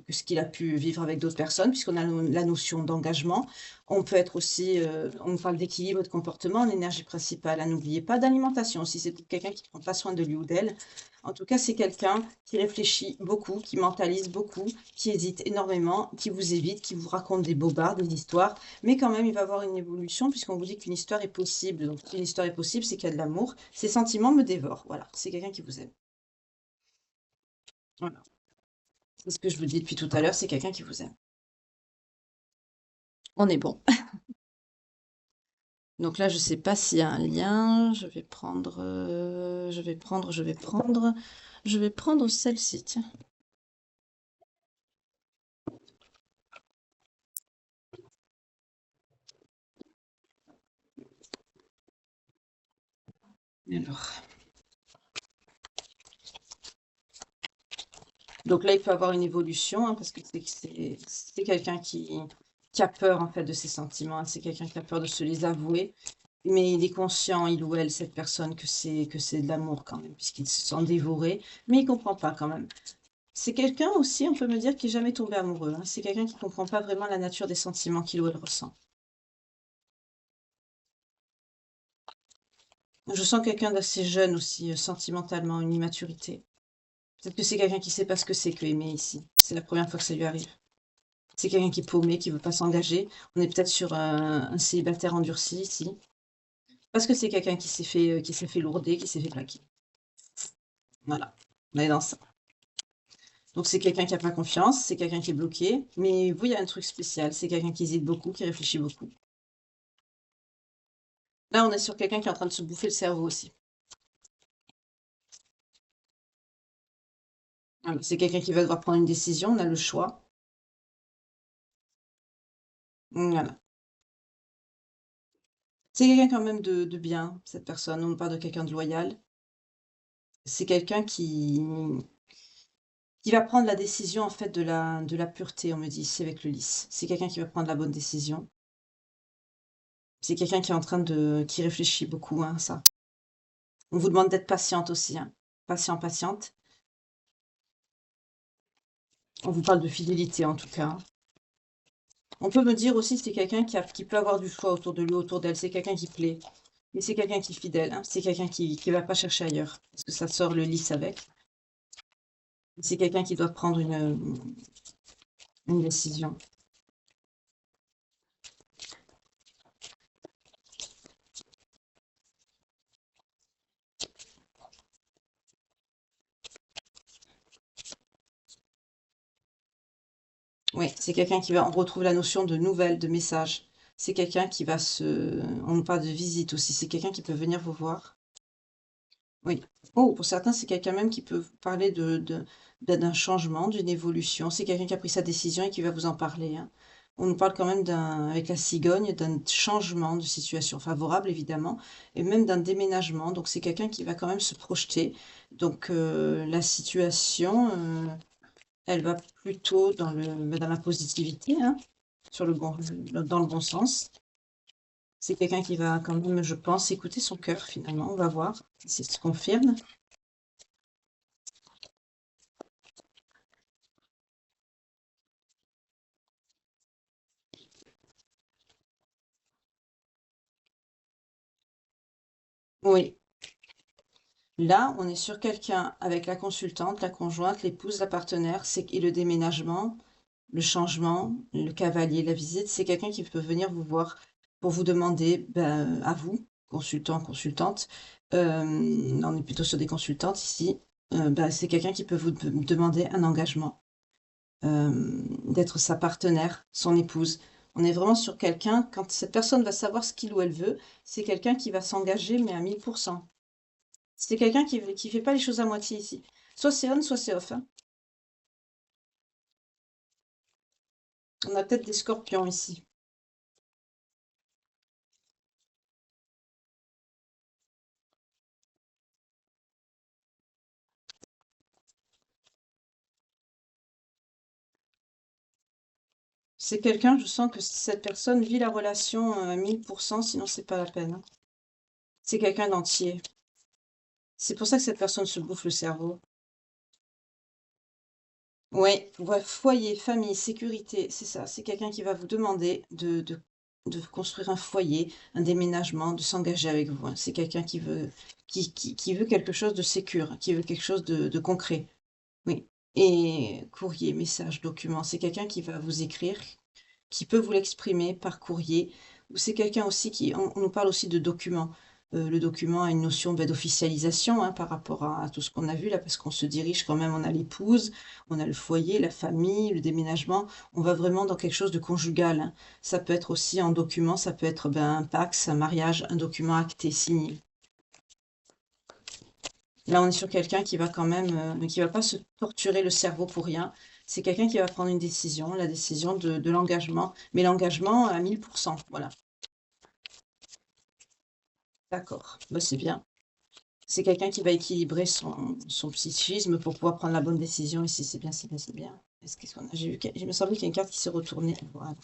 ce qu'il a pu vivre avec d'autres personnes, puisqu'on a la notion d'engagement. On peut être aussi, on parle d'équilibre de comportement, l'énergie principale, hein, n'oubliez pas d'alimentation aussi, c'est quelqu'un qui ne prend pas soin de lui ou d'elle. En tout cas, c'est quelqu'un qui réfléchit beaucoup, qui mentalise beaucoup, qui hésite énormément, qui vous évite, qui vous raconte des bobards, des histoires, mais quand même, il va avoir une évolution puisqu'on vous dit qu'une histoire est possible. Donc, si une histoire est possible, c'est qu'il y a de l'amour. Ses sentiments me dévorent. Voilà, c'est quelqu'un qui vous aime. Voilà, c'est ce que je vous dis depuis tout à l'heure, c'est quelqu'un qui vous aime. On est bon. Donc là, je sais pas s'il y a un lien. Je vais prendre celle-ci, tiens. Alors. Donc là, il peut avoir une évolution, hein, parce que c'est quelqu'un qui a peur, en fait, de ses sentiments, hein. C'est quelqu'un qui a peur de se les avouer. Mais il est conscient, il ou elle, cette personne, que c'est de l'amour quand même, puisqu'il se sent dévoré, mais il comprend pas quand même. C'est quelqu'un aussi, on peut me dire, qui est jamais tombé amoureux, hein. C'est quelqu'un qui comprend pas vraiment la nature des sentiments qu'il ou elle ressent. Je sens quelqu'un d'assez jeune aussi, sentimentalement, une immaturité. Peut-être que c'est quelqu'un qui sait pas ce que c'est que aimer ici. C'est la première fois que ça lui arrive. C'est quelqu'un qui est paumé, qui veut pas s'engager. On est peut-être sur un célibataire endurci ici. Parce que c'est quelqu'un qui s'est fait lourder, qui s'est fait plaquer. Voilà. On est dans ça. Donc c'est quelqu'un qui a pas confiance, c'est quelqu'un qui est bloqué. Mais vous, il y a un truc spécial. C'est quelqu'un qui hésite beaucoup, qui réfléchit beaucoup. Là, on est sur quelqu'un qui est en train de se bouffer le cerveau aussi. Voilà. C'est quelqu'un qui va devoir prendre une décision. On a le choix. Voilà. C'est quelqu'un quand même de bien, cette personne. On parle de quelqu'un de loyal. C'est quelqu'un qui va prendre la décision en fait de la pureté, on me dit ici avec le lys. C'est quelqu'un qui va prendre la bonne décision. C'est quelqu'un qui est en train qui réfléchit beaucoup, hein, ça. On vous demande d'être patiente aussi, hein. Patient, patiente. On vous parle de fidélité en tout cas, hein. On peut me dire aussi que c'est quelqu'un qui peut avoir du choix autour de lui, autour d'elle. C'est quelqu'un qui plaît. Mais c'est quelqu'un qui est fidèle, hein. C'est quelqu'un qui va pas chercher ailleurs. Parce que ça sort le lys avec. C'est quelqu'un qui doit prendre une décision. Oui, c'est quelqu'un on retrouve la notion de nouvelle, de message. C'est quelqu'un qui on nous parle de visite aussi. C'est quelqu'un qui peut venir vous voir. Oui. Oh, pour certains, c'est quelqu'un même qui peut parler d'un changement, d'une évolution. C'est quelqu'un qui a pris sa décision et qui va vous en parler, hein. On nous parle quand même avec la cigogne, d'un changement de situation favorable, évidemment, et même d'un déménagement. Donc, c'est quelqu'un qui va quand même se projeter. Donc, la situation, elle va plutôt dans la positivité, hein. dans le bon sens. C'est quelqu'un qui va quand même, je pense, écouter son cœur finalement. On va voir si ça se confirme. Oui. Là, on est sur quelqu'un avec la consultante, la conjointe, l'épouse, la partenaire, et le déménagement, le changement, le cavalier, la visite, c'est quelqu'un qui peut venir vous voir pour vous demander, ben, à vous, consultant, consultante, on est plutôt sur des consultantes ici, ben, c'est quelqu'un qui peut vous demander un engagement, d'être sa partenaire, son épouse. On est vraiment sur quelqu'un, quand cette personne va savoir ce qu'il ou elle veut, c'est quelqu'un qui va s'engager, mais à 1000%. C'est quelqu'un qui fait pas les choses à moitié ici. Soit c'est on, soit c'est off, hein. On a peut-être des scorpions ici. C'est quelqu'un, je sens que cette personne vit la relation à 1000%, sinon c'est pas la peine, hein. C'est quelqu'un d'entier. C'est pour ça que cette personne se bouffe le cerveau. Ouais, ouais, foyer, famille, sécurité, c'est ça. C'est quelqu'un qui va vous demander de construire un foyer, un déménagement, de s'engager avec vous, hein. C'est quelqu'un qui veut quelque chose de sécure, qui veut quelque chose de concret. Oui. Et courrier, message, document, c'est quelqu'un qui va vous écrire, qui peut vous l'exprimer par courrier, ou c'est quelqu'un aussi on nous parle aussi de document. Le document a une notion d'officialisation, hein, par rapport à tout ce qu'on a vu là, parce qu'on se dirige quand même, on a l'épouse, on a le foyer, la famille, le déménagement, on va vraiment dans quelque chose de conjugal, hein. Ça peut être aussi en document, ça peut être ben, un PAX, un mariage, un document acté, signé. Là, on est sur quelqu'un qui va quand même, qui va pas se torturer le cerveau pour rien. C'est quelqu'un qui va prendre une décision, la décision de l'engagement, mais l'engagement à 1000%. Voilà, d'accord. Bah, c'est bien. C'est quelqu'un qui va équilibrer son psychisme pour pouvoir prendre la bonne décision ici. C'est bien, c'est bien, c'est bien. Qu'est-ce qu'on a? J'ai vu, il me semble qu'il y a une carte qui s'est retournée. Voilà.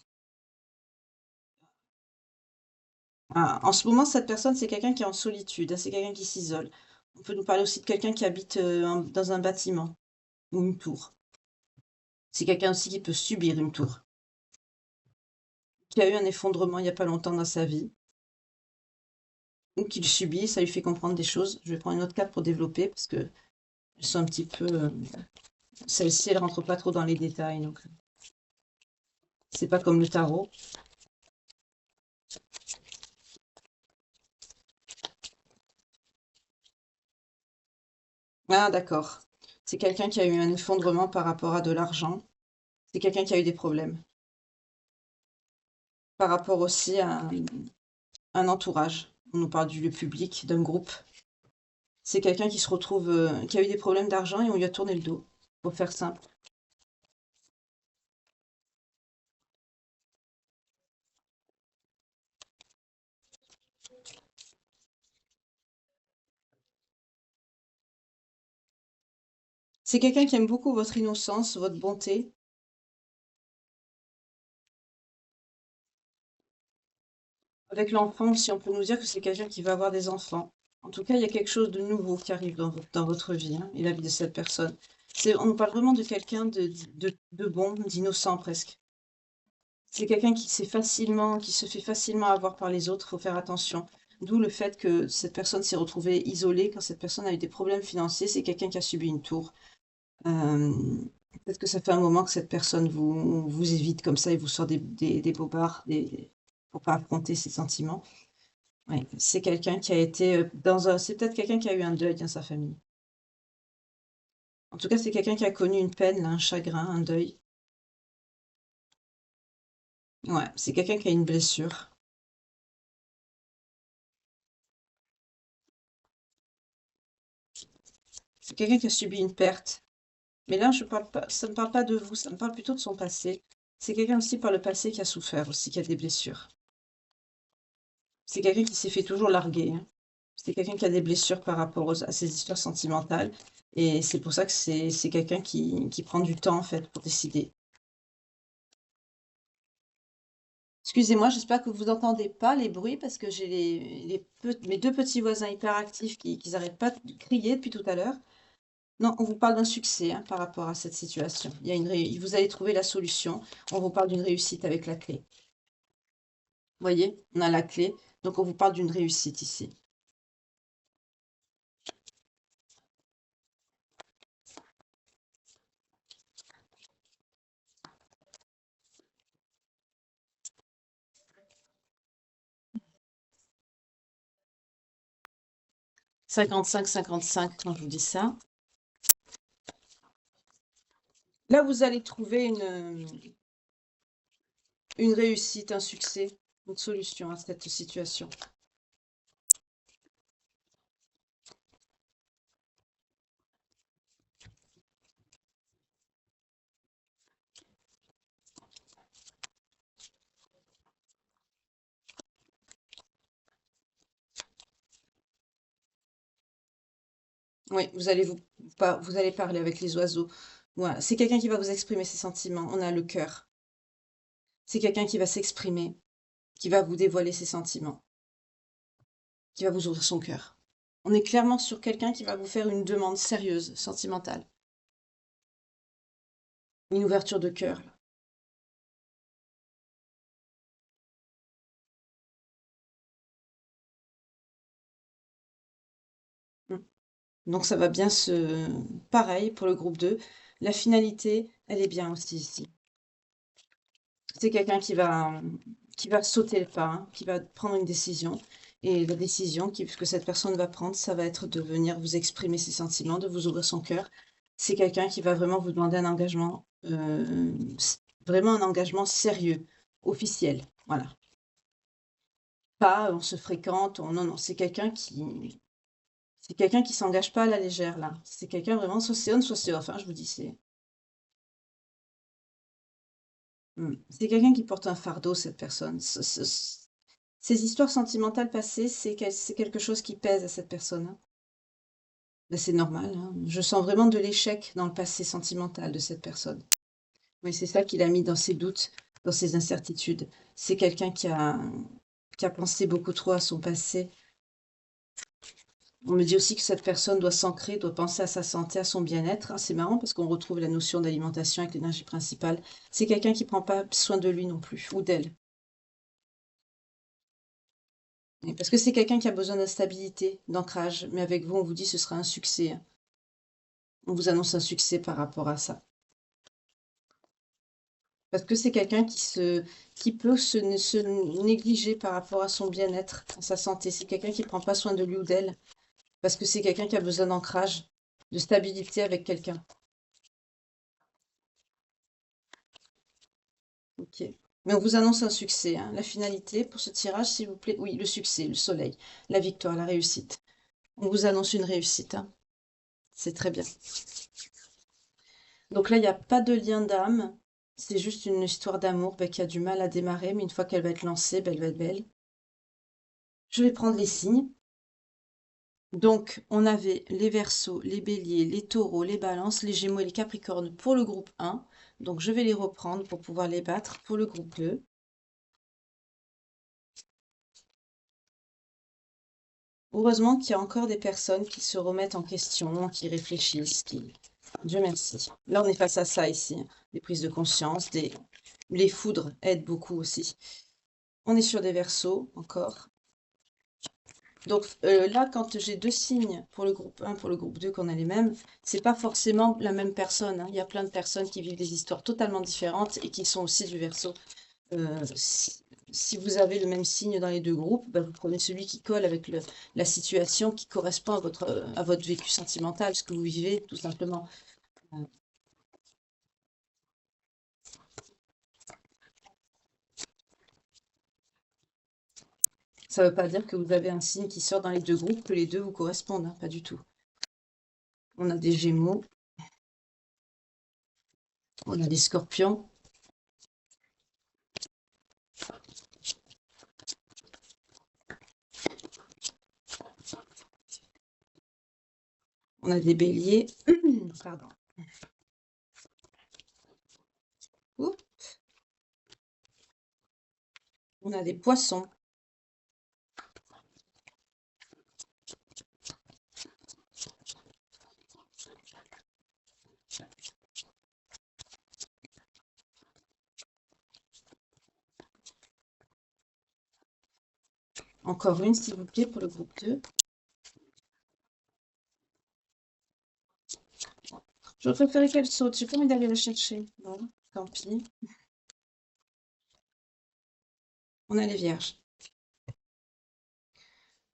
Ah, en ce moment, cette personne, c'est quelqu'un qui est en solitude, hein, c'est quelqu'un qui s'isole. On peut nous parler aussi de quelqu'un qui habite dans un bâtiment ou une tour. C'est quelqu'un aussi qui peut subir une tour, qui a eu un effondrement il n'y a pas longtemps dans sa vie, ou qui le subit, ça lui fait comprendre des choses. Je vais prendre une autre carte pour développer, parce que elles sont un petit peu... celle-ci, elle rentre pas trop dans les détails, donc c'est pas comme le tarot. Ah, d'accord. C'est quelqu'un qui a eu un effondrement par rapport à de l'argent. C'est quelqu'un qui a eu des problèmes. Par rapport aussi à un entourage. On nous parle du lieu public, d'un groupe. C'est quelqu'un qui se retrouve, qui a eu des problèmes d'argent et on lui a tourné le dos, pour faire simple. C'est quelqu'un qui aime beaucoup votre innocence, votre bonté. Avec l'enfant aussi, on peut nous dire que c'est quelqu'un qui va avoir des enfants. En tout cas, il y a quelque chose de nouveau qui arrive dans votre vie, hein, et la vie de cette personne. On nous parle vraiment de quelqu'un de bon, d'innocent presque. C'est quelqu'un qui se fait facilement avoir par les autres, il faut faire attention. D'où le fait que cette personne s'est retrouvée isolée quand cette personne a eu des problèmes financiers, c'est quelqu'un qui a subi une tour. Euh, Peut-être que ça fait un moment que cette personne vous évite comme ça et vous sort des bobards, pour pas affronter ses sentiments. Oui, c'est quelqu'un qui a été c'est peut-être quelqu'un qui a eu un deuil dans sa famille. En tout cas, c'est quelqu'un qui a connu une peine, là, un chagrin, un deuil. Ouais, c'est quelqu'un qui a une blessure. C'est quelqu'un qui a subi une perte. Mais là, je parle pas, ça ne parle pas de vous, ça me parle plutôt de son passé. C'est quelqu'un aussi par le passé qui a souffert aussi, qui a des blessures. C'est quelqu'un qui s'est fait toujours larguer, hein. C'est quelqu'un qui a des blessures par rapport à ses histoires sentimentales. Et c'est pour ça que c'est quelqu'un qui prend du temps, en fait, pour décider. Excusez-moi, j'espère que vous n'entendez pas les bruits parce que j'ai mes deux petits voisins hyperactifs qui n'arrêtent pas de crier depuis tout à l'heure. Non, on vous parle d'un succès hein, par rapport à cette situation. Vous allez trouver la solution. On vous parle d'une réussite avec la clé. Vous voyez, on a la clé, donc on vous parle d'une réussite ici. « 55-55 quand je vous dis ça. Là, vous allez trouver une réussite, un succès, une solution à cette situation. Oui, vous allez parler avec les oiseaux. Voilà. C'est quelqu'un qui va vous exprimer ses sentiments. On a le cœur. C'est quelqu'un qui va s'exprimer, qui va vous dévoiler ses sentiments, qui va vous ouvrir son cœur. On est clairement sur quelqu'un qui va vous faire une demande sérieuse, sentimentale. Une ouverture de cœur. Mm. Donc ça va bien se... Pareil pour le groupe 2. La finalité, elle est bien aussi ici. C'est quelqu'un qui va sauter le pas, hein, qui va prendre une décision. Et la décision que cette personne va prendre, ça va être de venir vous exprimer ses sentiments, de vous ouvrir son cœur. C'est quelqu'un qui va vraiment vous demander un engagement, vraiment un engagement sérieux, officiel. Voilà. Pas on se fréquente, non, non, c'est quelqu'un qui s'engage pas à la légère, là. C'est quelqu'un vraiment, soit c'est on, soit c'est off, hein, je vous dis, c'est quelqu'un qui porte un fardeau, cette personne. Ces histoires sentimentales passées, c'est quelque chose qui pèse à cette personne, hein. Ben, c'est normal, hein. Je sens vraiment de l'échec dans le passé sentimental de cette personne. Oui, c'est ça qu'il a mis dans ses doutes, dans ses incertitudes. C'est quelqu'un qui a pensé beaucoup trop à son passé. On me dit aussi que cette personne doit s'ancrer, doit penser à sa santé, à son bien-être. Ah, c'est marrant parce qu'on retrouve la notion d'alimentation avec l'énergie principale. C'est quelqu'un qui prend pas soin de lui non plus, ou d'elle. Et parce que c'est quelqu'un qui a besoin de stabilité, d'ancrage. Mais avec vous, on vous dit que ce sera un succès, hein. On vous annonce un succès par rapport à ça. Parce que c'est quelqu'un qui peut se négliger par rapport à son bien-être, à sa santé. C'est quelqu'un qui prend pas soin de lui ou d'elle. Parce que c'est quelqu'un qui a besoin d'ancrage, de stabilité avec quelqu'un. Ok. Mais on vous annonce un succès, hein. La finalité pour ce tirage, s'il vous plaît. Oui, le succès, le soleil, la victoire, la réussite. On vous annonce une réussite, hein. C'est très bien. Donc là, il n'y a pas de lien d'âme. C'est juste une histoire d'amour qui a du mal à démarrer, mais une fois qu'elle va être lancée, elle va être belle. Je vais prendre les signes. Donc, on avait les Verseaux, les Béliers, les Taureaux, les Balances, les Gémeaux et les Capricornes pour le groupe 1. Donc, je vais les reprendre pour pouvoir les battre pour le groupe 2. Heureusement qu'il y a encore des personnes qui se remettent en question, qui réfléchissent, qui... Dieu merci. Là, on est face à ça ici. Des prises de conscience, les foudres aident beaucoup aussi. On est sur des Verseaux encore. Donc là, quand j'ai deux signes pour le groupe 1, pour le groupe 2, qu'on a les mêmes, c'est pas forcément la même personne, hein. Il y a plein de personnes qui vivent des histoires totalement différentes et qui sont aussi du Verseau. Si vous avez le même signe dans les deux groupes, bah, vous prenez celui qui colle avec la situation qui correspond à votre vécu sentimental, ce que vous vivez, tout simplement. Ça ne veut pas dire que vous avez un signe qui sort dans les deux groupes, que les deux vous correspondent, hein, pas du tout. On a des Gémeaux, on a des Scorpions, on a des Béliers, pardon. Ouh. On a des poissons. Encore une, s'il vous plaît, pour le groupe 2. Je préférais qu'elle saute. J'ai pas envie d'aller la chercher. Bon, tant pis. On a les vierges.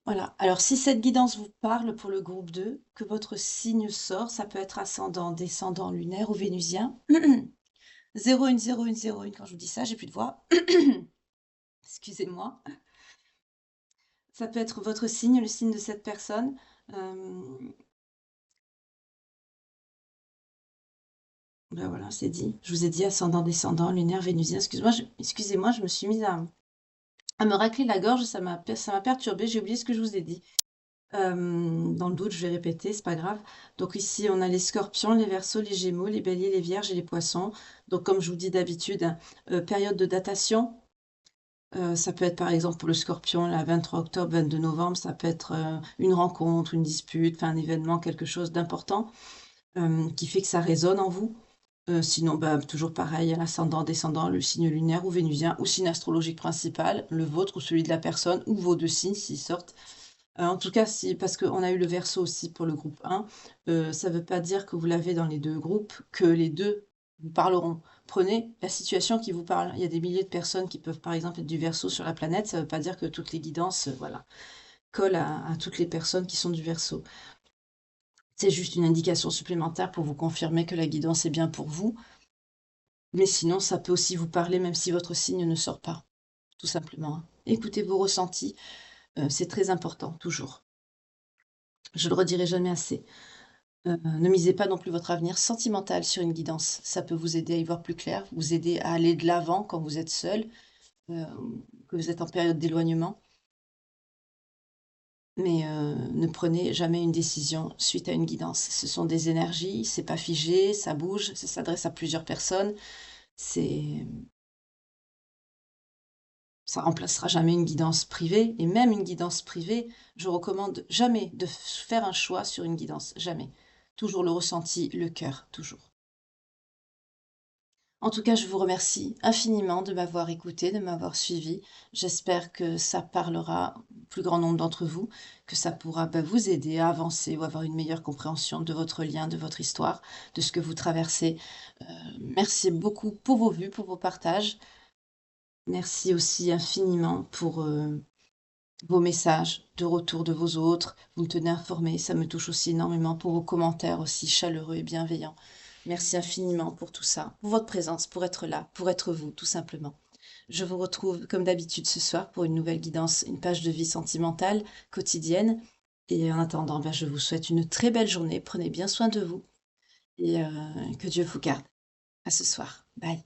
Voilà. Alors, si cette guidance vous parle pour le groupe 2, que votre signe sort, ça peut être ascendant, descendant, lunaire ou vénusien. 01, 01, 01. Quand je vous dis ça, j'ai plus de voix. Excusez-moi. Ça peut être votre signe, le signe de cette personne. Ben voilà, c'est dit. Je vous ai dit ascendant, descendant, lunaire, vénusien. Excusez-moi, je me suis mise à me racler la gorge, ça m'a perturbée, j'ai oublié ce que je vous ai dit. Dans le doute, je vais répéter, c'est pas grave. Donc ici, on a les scorpions, les verseaux, les gémeaux, les béliers, les vierges et les poissons. Donc comme je vous dis d'habitude, période de datation. Ça peut être par exemple pour le scorpion, la 23 octobre, 22 novembre, ça peut être une rencontre, une dispute, enfin un événement, quelque chose d'important qui fait que ça résonne en vous. Sinon, bah, toujours pareil, l'ascendant, descendant, le signe lunaire ou vénusien, ou signe astrologique principal, le vôtre ou celui de la personne, ou vos deux signes s'ils sortent. En tout cas, si, parce qu'on a eu le verso aussi pour le groupe 1, ça ne veut pas dire que vous l'avez dans les deux groupes, que les deux vous parleront. Prenez la situation qui vous parle. Il y a des milliers de personnes qui peuvent par exemple être du verso sur la planète, ça ne veut pas dire que toutes les guidances voilà, collent à toutes les personnes qui sont du verso. C'est juste une indication supplémentaire pour vous confirmer que la guidance est bien pour vous. Mais sinon, ça peut aussi vous parler même si votre signe ne sort pas, tout simplement. Écoutez vos ressentis, c'est très important, toujours. Je le redirai jamais assez. Ne misez pas non plus votre avenir sentimental sur une guidance. Ça peut vous aider à y voir plus clair, vous aider à aller de l'avant quand vous êtes seul, heu, que vous êtes en période d'éloignement. Mais, ne prenez jamais une décision suite à une guidance. Ce sont des énergies, c'est pas figé, ça bouge, ça s'adresse à plusieurs personnes. C'est Ça remplacera jamais une guidance privée et même une guidance privée, je recommande jamais de faire un choix sur une guidance, jamais. Toujours le ressenti, le cœur, toujours. En tout cas, je vous remercie infiniment de m'avoir écouté, de m'avoir suivi. J'espère que ça parlera au plus grand nombre d'entre vous, que ça pourra, bah, vous aider à avancer ou avoir une meilleure compréhension de votre lien, de votre histoire, de ce que vous traversez. Merci beaucoup pour vos vues, pour vos partages. Merci aussi infiniment pour, vos messages de retour de vos autres, vous me tenez informé, ça me touche aussi énormément pour vos commentaires aussi chaleureux et bienveillants. Merci infiniment pour tout ça, pour votre présence, pour être là, pour être vous, tout simplement. Je vous retrouve comme d'habitude ce soir pour une nouvelle guidance, une page de vie sentimentale, quotidienne. Et en attendant, ben, je vous souhaite une très belle journée. Prenez bien soin de vous et que Dieu vous garde. À ce soir. Bye.